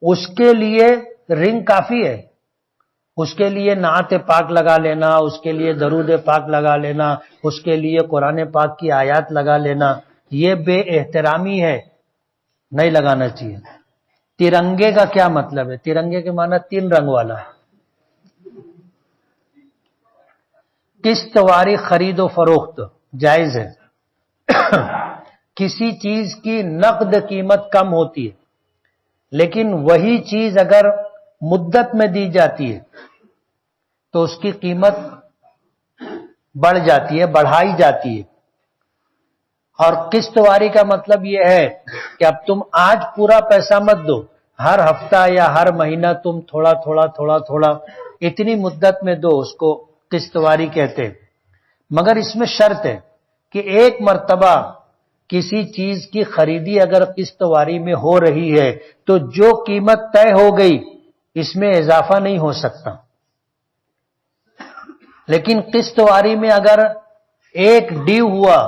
اس کے لیے رنگ کافی ہے. اس کے لیے نعت پاک لگا لینا، اس کے لیے درود پاک لگا لینا، اس کے لیے قرآن پاک کی آیات لگا لینا، یہ بے احترامی ہے، نہیں لگانا چاہیے. ترنگے کا کیا مطلب ہے؟ ترنگے کے معنی 3 رنگ والا ہے. قسط واری خرید و فروخت جائز ہے. کسی چیز کی نقد قیمت کم ہوتی ہے، لیکن وہی چیز اگر مدت میں دی جاتی ہے تو اس کی قیمت بڑھ جاتی ہے، بڑھائی جاتی ہے. اور قسط واری کا مطلب یہ ہے کہ اب تم آج پورا پیسہ مت دو، ہر ہفتہ یا ہر مہینہ تم تھوڑا تھوڑا تھوڑا تھوڑا اتنی مدت میں دو، اس کو قسط واری کہتے ہیں. مگر اس میں شرط ہے کہ ایک مرتبہ کسی چیز کی خریدی اگر قسط واری میں ہو رہی ہے تو جو قیمت طے ہو گئی اس میں اضافہ نہیں ہو سکتا. لیکن قسط واری میں اگر ایک ڈیو ہوا،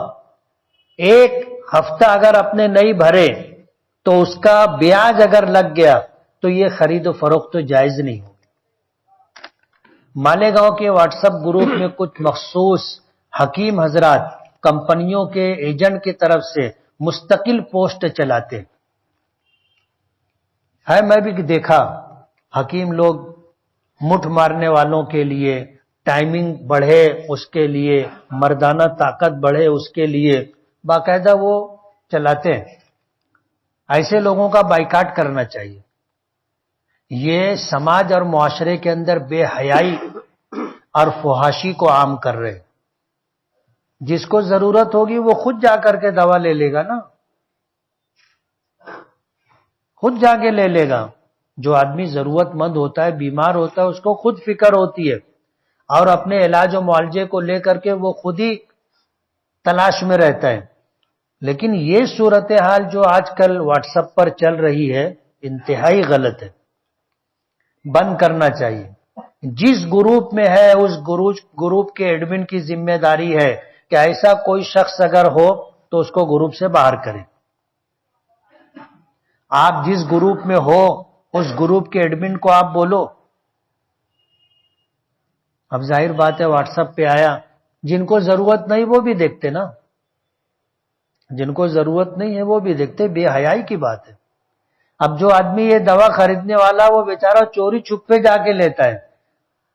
ایک ہفتہ اگر اپنے نہیں بھرے تو اس کا بیاج اگر لگ گیا تو یہ خرید و فروخت تو جائز نہیں ہوگی. مالیگاؤں کے واٹس ایپ گروپ میں کچھ مخصوص حکیم حضرات کمپنیوں کے ایجنٹ کی طرف سے مستقل پوسٹ چلاتے ہیں. میں بھی دیکھا حکیم لوگ مٹھ مارنے والوں کے لیے، ٹائمنگ بڑھے اس کے لیے، مردانہ طاقت بڑھے اس کے لیے باقاعدہ وہ چلاتے ہیں. ایسے لوگوں کا بائیکاٹ کرنا چاہیے. یہ سماج اور معاشرے کے اندر بے حیائی اور فحاشی کو عام کر رہے. جس کو ضرورت ہوگی وہ خود جا کر کے دوا لے لے گا نا، خود جا کے لے لے گا. جو آدمی ضرورت مند ہوتا ہے، بیمار ہوتا ہے، اس کو خود فکر ہوتی ہے اور اپنے علاج و معالجے کو لے کر کے وہ خود ہی تلاش میں رہتا ہے. لیکن یہ صورتحال جو آج کل واٹس ایپ پر چل رہی ہے انتہائی غلط ہے، بند کرنا چاہیے. جس گروپ میں ہے اس گروپ کے ایڈمن کی ذمہ داری ہے کہ ایسا کوئی شخص اگر ہو تو اس کو گروپ سے باہر کریں. آپ جس گروپ میں ہو اس گروپ کے ایڈمن کو آپ بولو. اب ظاہر بات ہے واٹس ایپ پہ آیا، جن کو ضرورت نہیں وہ بھی دیکھتے نا، جن کو ضرورت نہیں ہے وہ بھی دیکھتے. بے حیائی کی بات ہے. اب جو آدمی یہ دوا خریدنے والا وہ بیچارہ چوری چھپے جا کے لیتا ہے.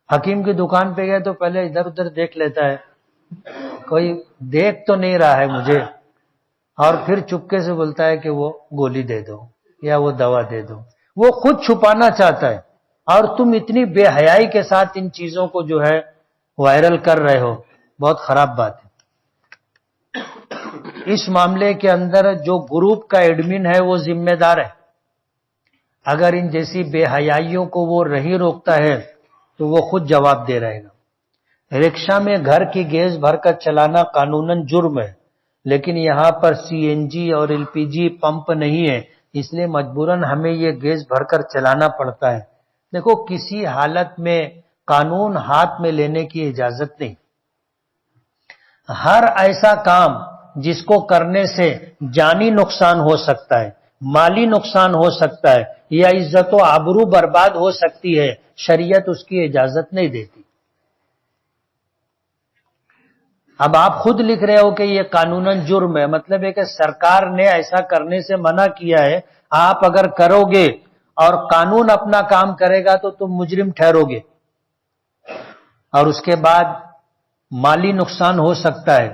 حکیم کی دکان پہ گئے تو پہلے ادھر ادھر دیکھ لیتا ہے، کوئی دیکھ تو نہیں رہا ہے مجھے، اور پھر چپکے سے بولتا ہے کہ وہ گولی دے دو یا وہ دوا دے دو. وہ خود چھپانا چاہتا ہے اور تم اتنی بے حیائی کے ساتھ ان چیزوں کو جو ہے وائرل کر رہے ہو. بہت خراب بات ہے. اس معاملے کے اندر جو گروپ کا ایڈمن ہے وہ ذمہ دار ہے. اگر ان جیسی بے حیائیوں کو وہ نہیں روکتا ہے تو وہ خود جواب دے رہے گا. رکشہ میں گھر کی گیس بھر کر چلانا قانوناً جرم ہے، لیکن یہاں پر سی این جی اور ایل پی جی پمپ نہیں ہے، اس لیے مجبوراً ہمیں یہ گیس بھر کر چلانا پڑتا ہے. دیکھو کسی حالت میں قانون ہاتھ میں لینے کی اجازت نہیں. ہر ایسا کام جس کو کرنے سے جانی نقصان ہو سکتا ہے، مالی نقصان ہو سکتا ہے یا عزت و آبرو برباد ہو سکتی ہے، شریعت اس کی اجازت نہیں دیتی. اب آپ خود لکھ رہے ہو کہ یہ قانوناً جرم ہے، مطلب ہے کہ سرکار نے ایسا کرنے سے منع کیا ہے. آپ اگر کرو گے اور قانون اپنا کام کرے گا تو تم مجرم ٹھہرو گے اور اس کے بعد مالی نقصان ہو سکتا ہے،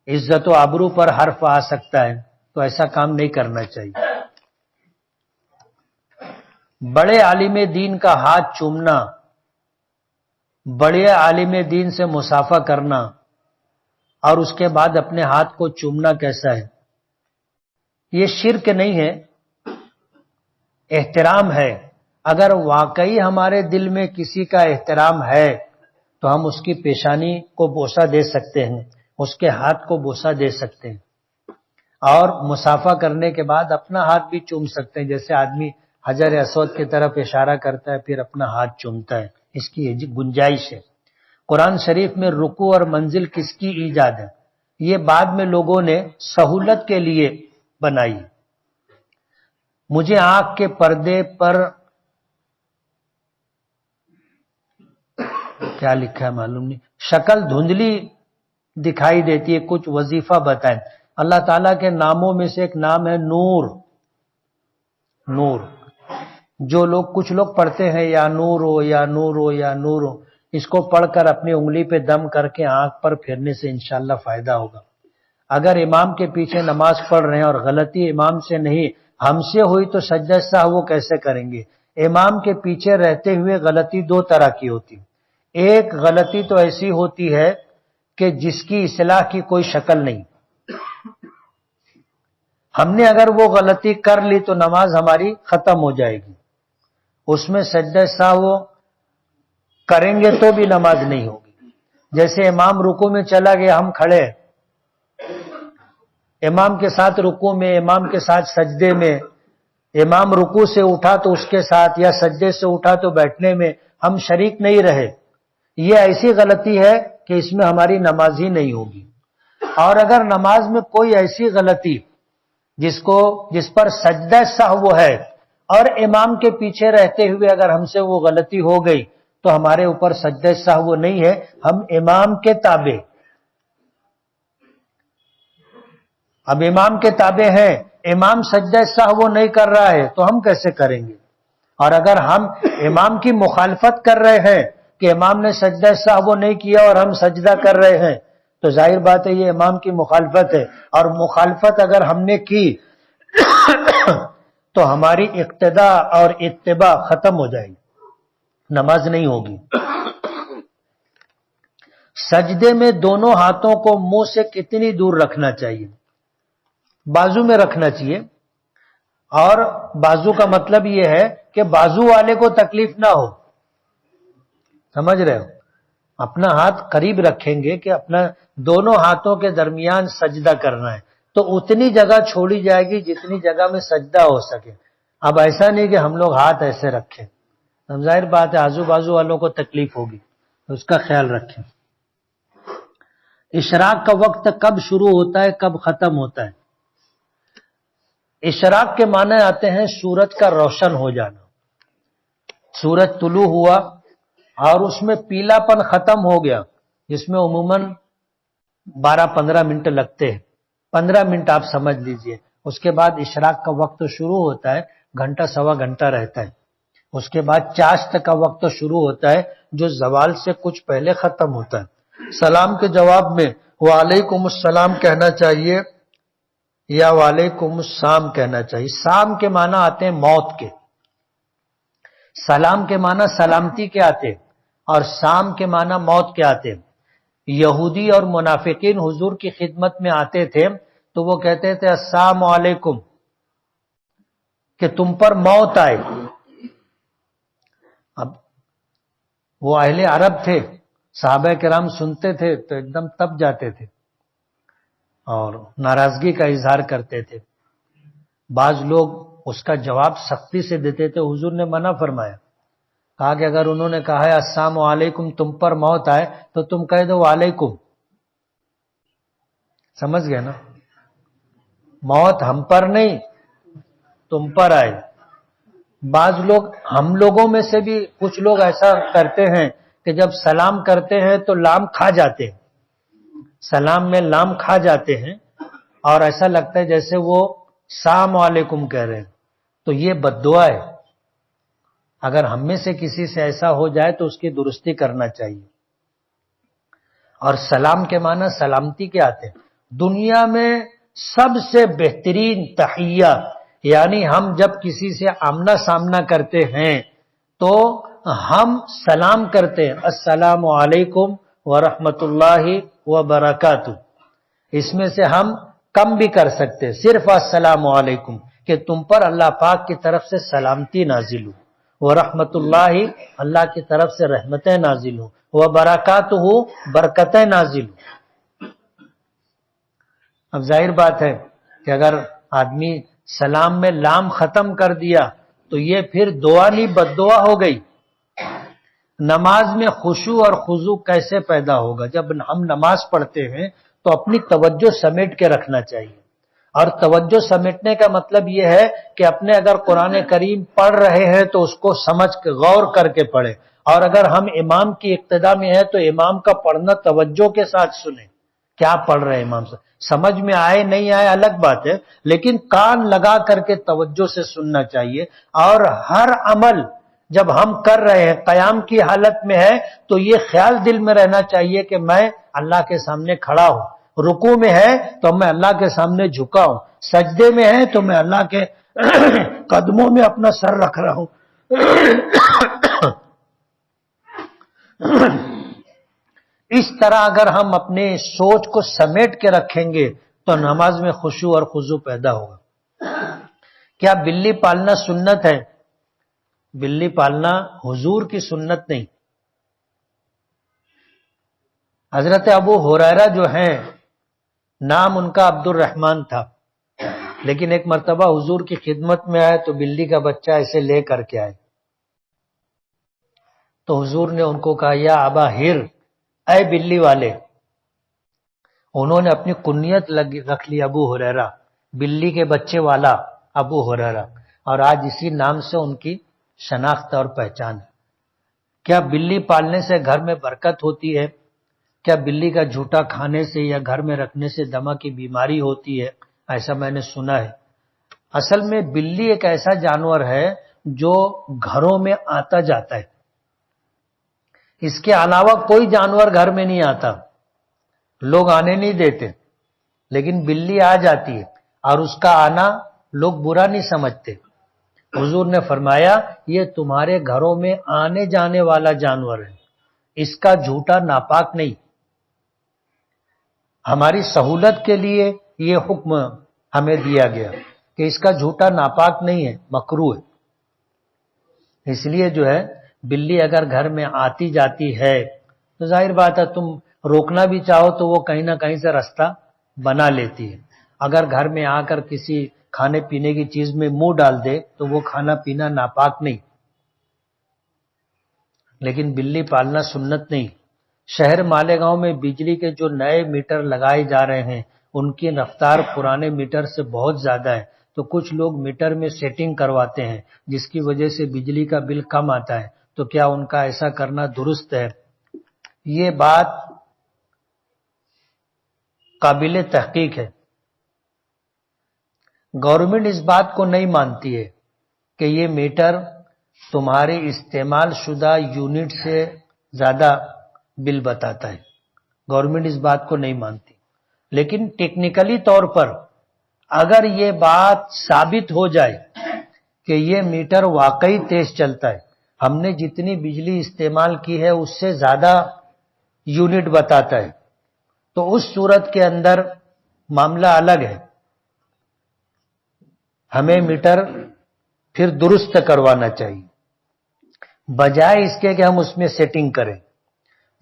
عزت و آبرو پر حرف آ سکتا ہے. تو ایسا کام نہیں کرنا چاہیے. بڑے عالم دین کا ہاتھ چومنا، بڑے عالم دین سے مصافحہ کرنا اور اس کے بعد اپنے ہاتھ کو چومنا کیسا ہے؟ یہ شرک نہیں ہے، احترام ہے. اگر واقعی ہمارے دل میں کسی کا احترام ہے تو ہم اس کی پیشانی کو بوسہ دے سکتے ہیں، اس کے ہاتھ کو بوسہ دے سکتے ہیں اور مصافحہ کرنے کے بعد اپنا ہاتھ بھی چوم سکتے ہیں. جیسے آدمی حجر اسود کی طرف اشارہ کرتا ہے پھر اپنا ہاتھ چومتا ہے، اس کی گنجائش ہے۔ قرآن شریف میں رکوع اور منزل کس کی ایجاد ہے؟ یہ بعد میں لوگوں نے سہولت کے لیے بنائی۔ مجھے آنکھ کے پردے پر کیا لکھا ہے معلوم نہیں، شکل دھندلی دکھائی دیتی ہے، کچھ وظیفہ بتائیں۔ اللہ تعالیٰ کے ناموں میں سے ایک نام ہے نور۔ نور جو لوگ کچھ لوگ پڑھتے ہیں یا نور ہو یا نور ہو یا نور ہو، اس کو پڑھ کر اپنی انگلی پہ دم کر کے آنکھ پر پھیرنے سے انشاءاللہ فائدہ ہوگا۔ اگر امام کے پیچھے نماز پڑھ رہے ہیں اور غلطی امام سے نہیں ہم سے ہوئی تو سجدہ سہو کیسے کریں گے؟ امام کے پیچھے رہتے ہوئے غلطی دو طرح کی ہوتی، ایک غلطی تو ایسی ہوتی ہے کہ جس کی اصلاح کی کوئی شکل نہیں، ہم نے اگر وہ غلطی کر لی تو نماز ہماری ختم ہو جائے گی، اس میں سجدہ سہو کریں گے تو بھی نماز نہیں ہوگی۔ جیسے امام رکوع میں چلا گیا، ہم کھڑے، امام کے ساتھ رکوع میں، امام کے ساتھ سجدے میں، امام رکوع سے اٹھا تو اس کے ساتھ، یا سجدے سے اٹھا تو بیٹھنے میں ہم شریک نہیں رہے، یہ ایسی غلطی ہے کہ اس میں ہماری نماز ہی نہیں ہوگی۔ اور اگر نماز میں کوئی ایسی غلطی جس پر سجدہ سہو ہے اور امام کے پیچھے رہتے ہوئے اگر ہم سے وہ غلطی ہو گئی تو ہمارے اوپر سجدہ سہو نہیں ہے، ہم امام کے تابع۔ اب امام کے تابع ہیں، امام سجدہ سہو نہیں کر رہا ہے تو ہم کیسے کریں گے؟ اور اگر ہم امام کی مخالفت کر رہے ہیں کہ امام نے سجدہ سہو نہیں کیا اور ہم سجدہ کر رہے ہیں تو ظاہر بات ہے یہ امام کی مخالفت ہے، اور مخالفت اگر ہم نے کی تو ہماری اقتداء اور اتباع ختم ہو جائے گی، نماز نہیں ہوگی۔ سجدے میں دونوں ہاتھوں کو منہ سے کتنی دور رکھنا چاہیے؟ بازو میں رکھنا چاہیے، اور بازو کا مطلب یہ ہے کہ بازو والے کو تکلیف نہ ہو، سمجھ رہے ہو؟ اپنا ہاتھ قریب رکھیں گے کہ اپنا دونوں ہاتھوں کے درمیان سجدہ کرنا ہے تو اتنی جگہ چھوڑی جائے گی جتنی جگہ میں سجدہ ہو سکے۔ اب ایسا نہیں کہ ہم لوگ ہاتھ ایسے رکھیں، ظاہر بات ہے آزو بازو والوں کو تکلیف ہوگی، تو اس کا خیال رکھیں۔ اشراق کا وقت کب شروع ہوتا ہے کب ختم ہوتا ہے؟ اشراق کے معنی آتے ہیں سورج کا روشن ہو جانا، سورج طلوع ہوا اور اس میں پیلا پن ختم ہو گیا، جس میں عموماً 12-15 منٹ لگتے ہیں، 15 منٹ آپ سمجھ لیجئے، اس کے بعد اشراق کا وقت شروع ہوتا ہے، گھنٹہ سوا گھنٹہ رہتا ہے، اس کے بعد چاشت کا وقت شروع ہوتا ہے جو زوال سے کچھ پہلے ختم ہوتا ہے۔ سلام کے جواب میں وعلیکم السلام کہنا چاہیے یا وعلیکم السلام کہنا چاہیے؟ سام کے معنی آتے ہیں موت کے، سلام کے معنی سلامتی کے آتے ہیں، اور سام کے معنی موت کے آتے ہیں۔ یہودی اور منافقین حضور کی خدمت میں آتے تھے تو وہ کہتے تھے السلام علیکم، کہ تم پر موت آئے۔ اب وہ اہل عرب تھے، صحابہ کرام سنتے تھے تو ایک دم تپ جاتے تھے اور ناراضگی کا اظہار کرتے تھے۔ بعض لوگ اس کا جواب سختی سے دیتے تھے، حضور نے منع فرمایا، کہا کہ اگر انہوں نے کہا ہے السلام علیکم تم پر موت آئے تو تم کہہ دو وعلیکم، سمجھ گئے نا؟ موت ہم پر نہیں تم پر آئے۔ بعض لوگ، ہم لوگوں میں سے بھی کچھ لوگ ایسا کرتے ہیں کہ جب سلام کرتے ہیں تو لام کھا جاتے ہیں، سلام میں لام کھا جاتے ہیں اور ایسا لگتا ہے جیسے وہ السلام علیکم کہہ رہے ہیں، تو یہ بد دعا ہے۔ اگر ہم میں سے کسی سے ایسا ہو جائے تو اس کی درستی کرنا چاہیے۔ اور سلام کے معنی سلامتی کے آتے ہیں۔ دنیا میں سب سے بہترین تحیہ، یعنی ہم جب کسی سے آمنا سامنا کرتے ہیں تو ہم سلام کرتے ہیں السلام علیکم ورحمۃ اللہ وبرکاتہ، اس میں سے ہم کم بھی کر سکتے، صرف السلام علیکم کہ تم پر اللہ پاک کی طرف سے سلامتی نازل ہو، ورحمۃ اللہ اللہ کی طرف سے رحمتیں نازل ہوں، وبرکاتہ برکتیں نازل ہوں۔ اب ظاہر بات ہے کہ اگر آدمی سلام میں لام ختم کر دیا تو یہ پھر دعا نہیں بد دعا ہو گئی۔ نماز میں خشوع اور خضوع کیسے پیدا ہوگا؟ جب ہم نماز پڑھتے ہیں تو اپنی توجہ سمیٹ کے رکھنا چاہیے، اور توجہ سمیٹنے کا مطلب یہ ہے کہ اپنے اگر قرآن کریم پڑھ رہے ہیں تو اس کو سمجھ کے غور کر کے پڑھیں، اور اگر ہم امام کی اقتدا میں ہیں تو امام کا پڑھنا توجہ کے ساتھ سنیں، کیا پڑھ رہے ہیں امام سے، سمجھ میں آئے نہیں آئے الگ بات ہے، لیکن کان لگا کر کے توجہ سے سننا چاہیے۔ اور ہر عمل جب ہم کر رہے ہیں، قیام کی حالت میں ہے تو یہ خیال دل میں رہنا چاہیے کہ میں اللہ کے سامنے کھڑا ہوں، رکوع میں ہے تو میں اللہ کے سامنے جھکا ہوں، سجدے میں ہے تو میں اللہ کے قدموں میں اپنا سر رکھ رہا ہوں۔ اس طرح اگر ہم اپنے سوچ کو سمیٹ کے رکھیں گے تو نماز میں خشوع اور خضوع پیدا ہوگا۔ کیا بلی پالنا سنت ہے؟ بلی پالنا حضور کی سنت نہیں۔ حضرت ابو ہریرہ جو ہیں، نام ان کا عبد الرحمن تھا، لیکن ایک مرتبہ حضور کی خدمت میں آئے تو بلی کا بچہ ایسے لے کر کے آئے، تو حضور نے ان کو کہا یا ابا ہر، اے بلی والے۔ انہوں نے اپنی کنیت رکھ لی ابو ہریرہ، بلی کے بچے والا ابو ہریرہ، اور آج اسی نام سے ان کی شناخت اور پہچان ہے۔ کیا بلی پالنے سے گھر میں برکت ہوتی ہے؟ کیا بلی کا جھوٹا کھانے سے یا گھر میں رکھنے سے دمہ کی بیماری ہوتی ہے؟ ایسا میں نے سنا ہے۔ اصل میں بلی ایک ایسا جانور ہے جو گھروں میں آتا جاتا ہے، اس کے علاوہ کوئی جانور گھر میں نہیں آتا، لوگ آنے نہیں دیتے، لیکن بلی آ جاتی ہے، اور اس کا آنا لوگ برا نہیں سمجھتے۔ حضور نے فرمایا یہ تمہارے گھروں میں آنے جانے والا جانور ہے، اس کا جھوٹا ناپاک نہیں۔ ہماری سہولت کے لیے یہ حکم ہمیں دیا گیا کہ اس کا جھوٹا ناپاک نہیں ہے، مکروہ ہے۔ اس لیے جو ہے بلی اگر گھر میں آتی جاتی ہے تو ظاہر بات ہے تم روکنا بھی چاہو تو وہ کہیں نہ کہیں سے راستہ بنا لیتی ہے۔ اگر گھر میں آ کر کسی کھانے پینے کی چیز میں منہ ڈال دے تو وہ کھانا پینا ناپاک نہیں، لیکن بلی پالنا سنت نہیں۔ شہر مالیگاؤں میں بجلی کے جو نئے میٹر لگائے جا رہے ہیں ان کی رفتار پرانے میٹر سے بہت زیادہ ہے، تو کچھ لوگ میٹر میں سیٹنگ کرواتے ہیں جس کی وجہ سے بجلی کا بل کم آتا ہے، تو کیا ان کا ایسا کرنا درست ہے؟ یہ بات قابل تحقیق ہے۔ گورنمنٹ اس بات کو نہیں مانتی ہے کہ یہ میٹر تمہارے استعمال شدہ یونٹ سے زیادہ بل بتاتا ہے، گورنمنٹ اس بات کو نہیں مانتی، لیکن ٹیکنیکلی طور پر اگر یہ بات ثابت ہو جائے کہ یہ میٹر واقعی تیز چلتا ہے، ہم نے جتنی بجلی استعمال کی ہے اس سے زیادہ یونٹ بتاتا ہے، تو اس صورت کے اندر معاملہ الگ ہے، ہمیں میٹر پھر درست کروانا چاہیے بجائے اس کے کہ ہم اس میں سیٹنگ کریں۔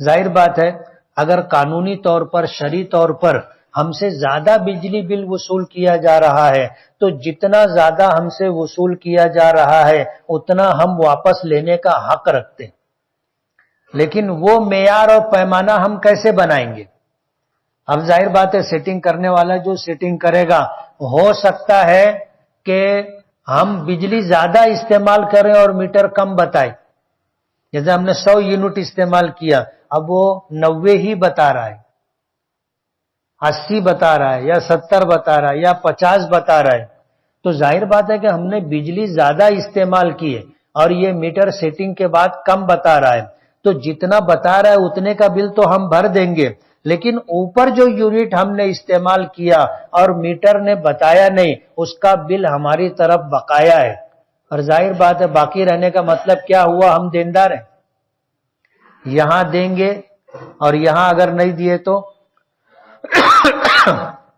ظاہر بات ہے اگر قانونی طور پر، شرعی طور پر ہم سے زیادہ بجلی بل وصول کیا جا رہا ہے تو جتنا زیادہ ہم سے وصول کیا جا رہا ہے اتنا ہم واپس لینے کا حق رکھتے ہیں، لیکن وہ معیار اور پیمانہ ہم کیسے بنائیں گے؟ اب ظاہر بات ہے سیٹنگ کرنے والا جو سیٹنگ کرے گا، ہو سکتا ہے کہ ہم بجلی زیادہ استعمال کریں اور میٹر کم بتائے، جیسے ہم نے 100 یونٹ استعمال کیا، اب وہ 90 ہی بتا رہا ہے، 80 بتا رہا ہے، یا 70 بتا رہا ہے، یا 50 بتا رہا ہے، تو ظاہر بات ہے کہ ہم نے بجلی زیادہ استعمال کی ہے اور یہ میٹر سیٹنگ کے بعد کم بتا رہا ہے، تو جتنا بتا رہا ہے اتنے کا بل تو ہم بھر دیں گے، لیکن اوپر جو یونٹ ہم نے استعمال کیا اور میٹر نے بتایا نہیں، اس کا بل ہماری طرف بقایا ہے، اور ظاہر بات ہے باقی رہنے کا مطلب کیا ہوا؟ ہم دیندار ہیں، یہاں دیں گے اور یہاں اگر نہیں دیے تو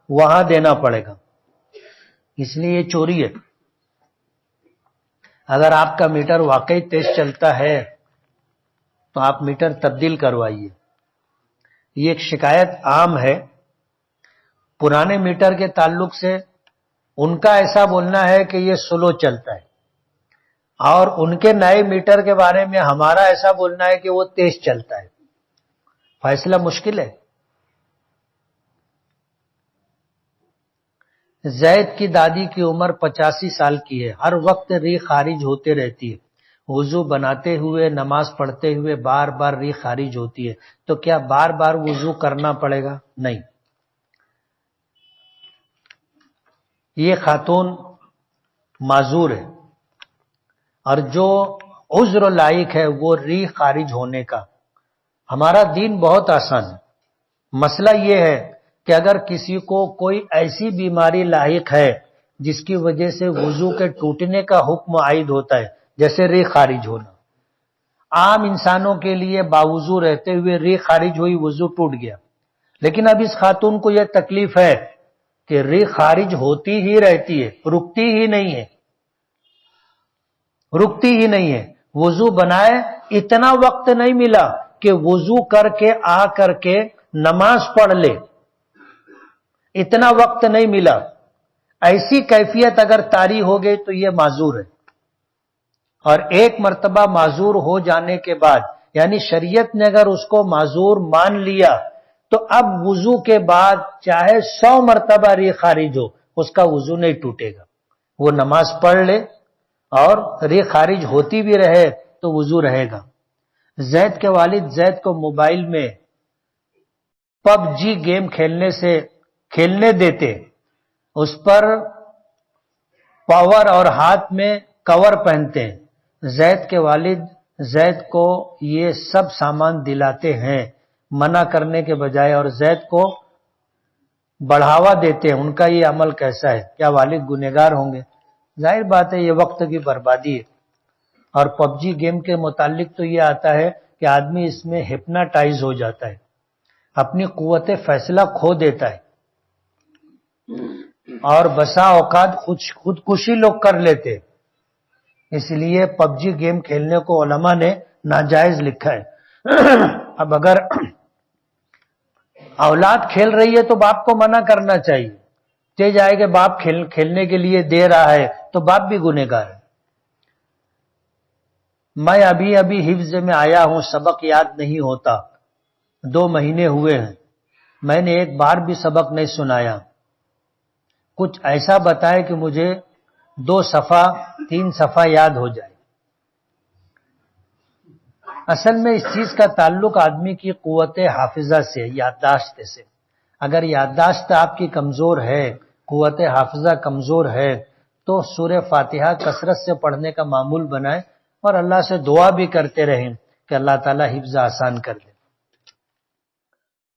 وہاں دینا پڑے گا، اس لیے یہ چوری ہے۔ اگر آپ کا میٹر واقعی تیز چلتا ہے تو آپ میٹر تبدیل کروائیے۔ یہ ایک شکایت عام ہے پرانے میٹر کے تعلق سے، ان کا ایسا بولنا ہے کہ یہ سلو چلتا ہے، اور ان کے نئے میٹر کے بارے میں ہمارا ایسا بولنا ہے کہ وہ تیز چلتا ہے، فیصلہ مشکل ہے۔ زید کی دادی کی عمر 85 سال کی ہے، ہر وقت ری خارج ہوتے رہتی ہے، وضو بناتے ہوئے نماز پڑھتے ہوئے بار بار ری خارج ہوتی ہے، تو کیا بار بار وضو کرنا پڑے گا؟ نہیں، یہ خاتون معذور ہے، اور جو عذر لائق ہے وہ ری خارج ہونے کا۔ ہمارا دین بہت آسان ہے، مسئلہ یہ ہے کہ اگر کسی کو کوئی ایسی بیماری لاحق ہے جس کی وجہ سے وضو کے ٹوٹنے کا حکم عائد ہوتا ہے، جیسے ری خارج ہونا، عام انسانوں کے لیے باوضو رہتے ہوئے ری خارج ہوئی، وضو ٹوٹ گیا، لیکن اب اس خاتون کو یہ تکلیف ہے کہ ری خارج ہوتی ہی رہتی ہے، رکتی ہی نہیں ہے، رکتی ہی نہیں ہے۔ وضو بنائے، اتنا وقت نہیں ملا کہ وضو کر کے آ کر کے نماز پڑھ لے، اتنا وقت نہیں ملا۔ ایسی کیفیت اگر طاری ہو گئی تو یہ معذور ہے، اور ایک مرتبہ معذور ہو جانے کے بعد، یعنی شریعت نے اگر اس کو معذور مان لیا تو اب وضو کے بعد چاہے 100 مرتبہ ری خارج ہو، اس کا وضو نہیں ٹوٹے گا، وہ نماز پڑھ لے اور ری خارج ہوتی بھی رہے تو وضو رہے گا۔ زید کے والد زید کو موبائل میں پب جی گیم کھیلنے دیتے، اس پر پاور اور ہاتھ میں کور پہنتے ہیں۔ زید کے والد زید کو یہ سب سامان دلاتے ہیں منع کرنے کے بجائے، اور زید کو بڑھاوا دیتے ہیں۔ ان کا یہ عمل کیسا ہے؟ کیا والد گنہگار ہوں گے؟ ظاہر بات ہے یہ وقت کی بربادی ہے۔ اور پب جی گیم کے متعلق تو یہ آتا ہے کہ آدمی اس میں ہپناٹائز ہو جاتا ہے، اپنی قوت فیصلہ کھو دیتا ہے، اور بسا اوقات خودکشی لوگ کر لیتے۔ اس لیے پب جی گیم کھیلنے کو علماء نے ناجائز لکھا ہے۔ اب اگر اولاد کھیل رہی ہے تو باپ کو منع کرنا چاہیے، کہ جائے کہ باپ کھیلنے کے لیے دے رہا ہے تو باپ بھی گنہگار ہے۔ میں ابھی حفظ میں آیا ہوں، سبق یاد نہیں ہوتا، 2 مہینے ہوئے ہیں، میں نے ایک بار بھی سبق نہیں سنایا، کچھ ایسا بتائے کہ مجھے 2 صفحہ 3 صفحہ یاد ہو جائے۔ اصل میں اس چیز کا تعلق آدمی کی قوت حافظہ سے، یادداشت سے۔ اگر یادداشت آپ کی کمزور ہے، قوت حافظہ کمزور ہے، تو سورہ فاتحہ کثرت سے پڑھنے کا معمول بنائیں، اور اللہ سے دعا بھی کرتے رہیں کہ اللہ تعالیٰ حفظ آسان کر دے۔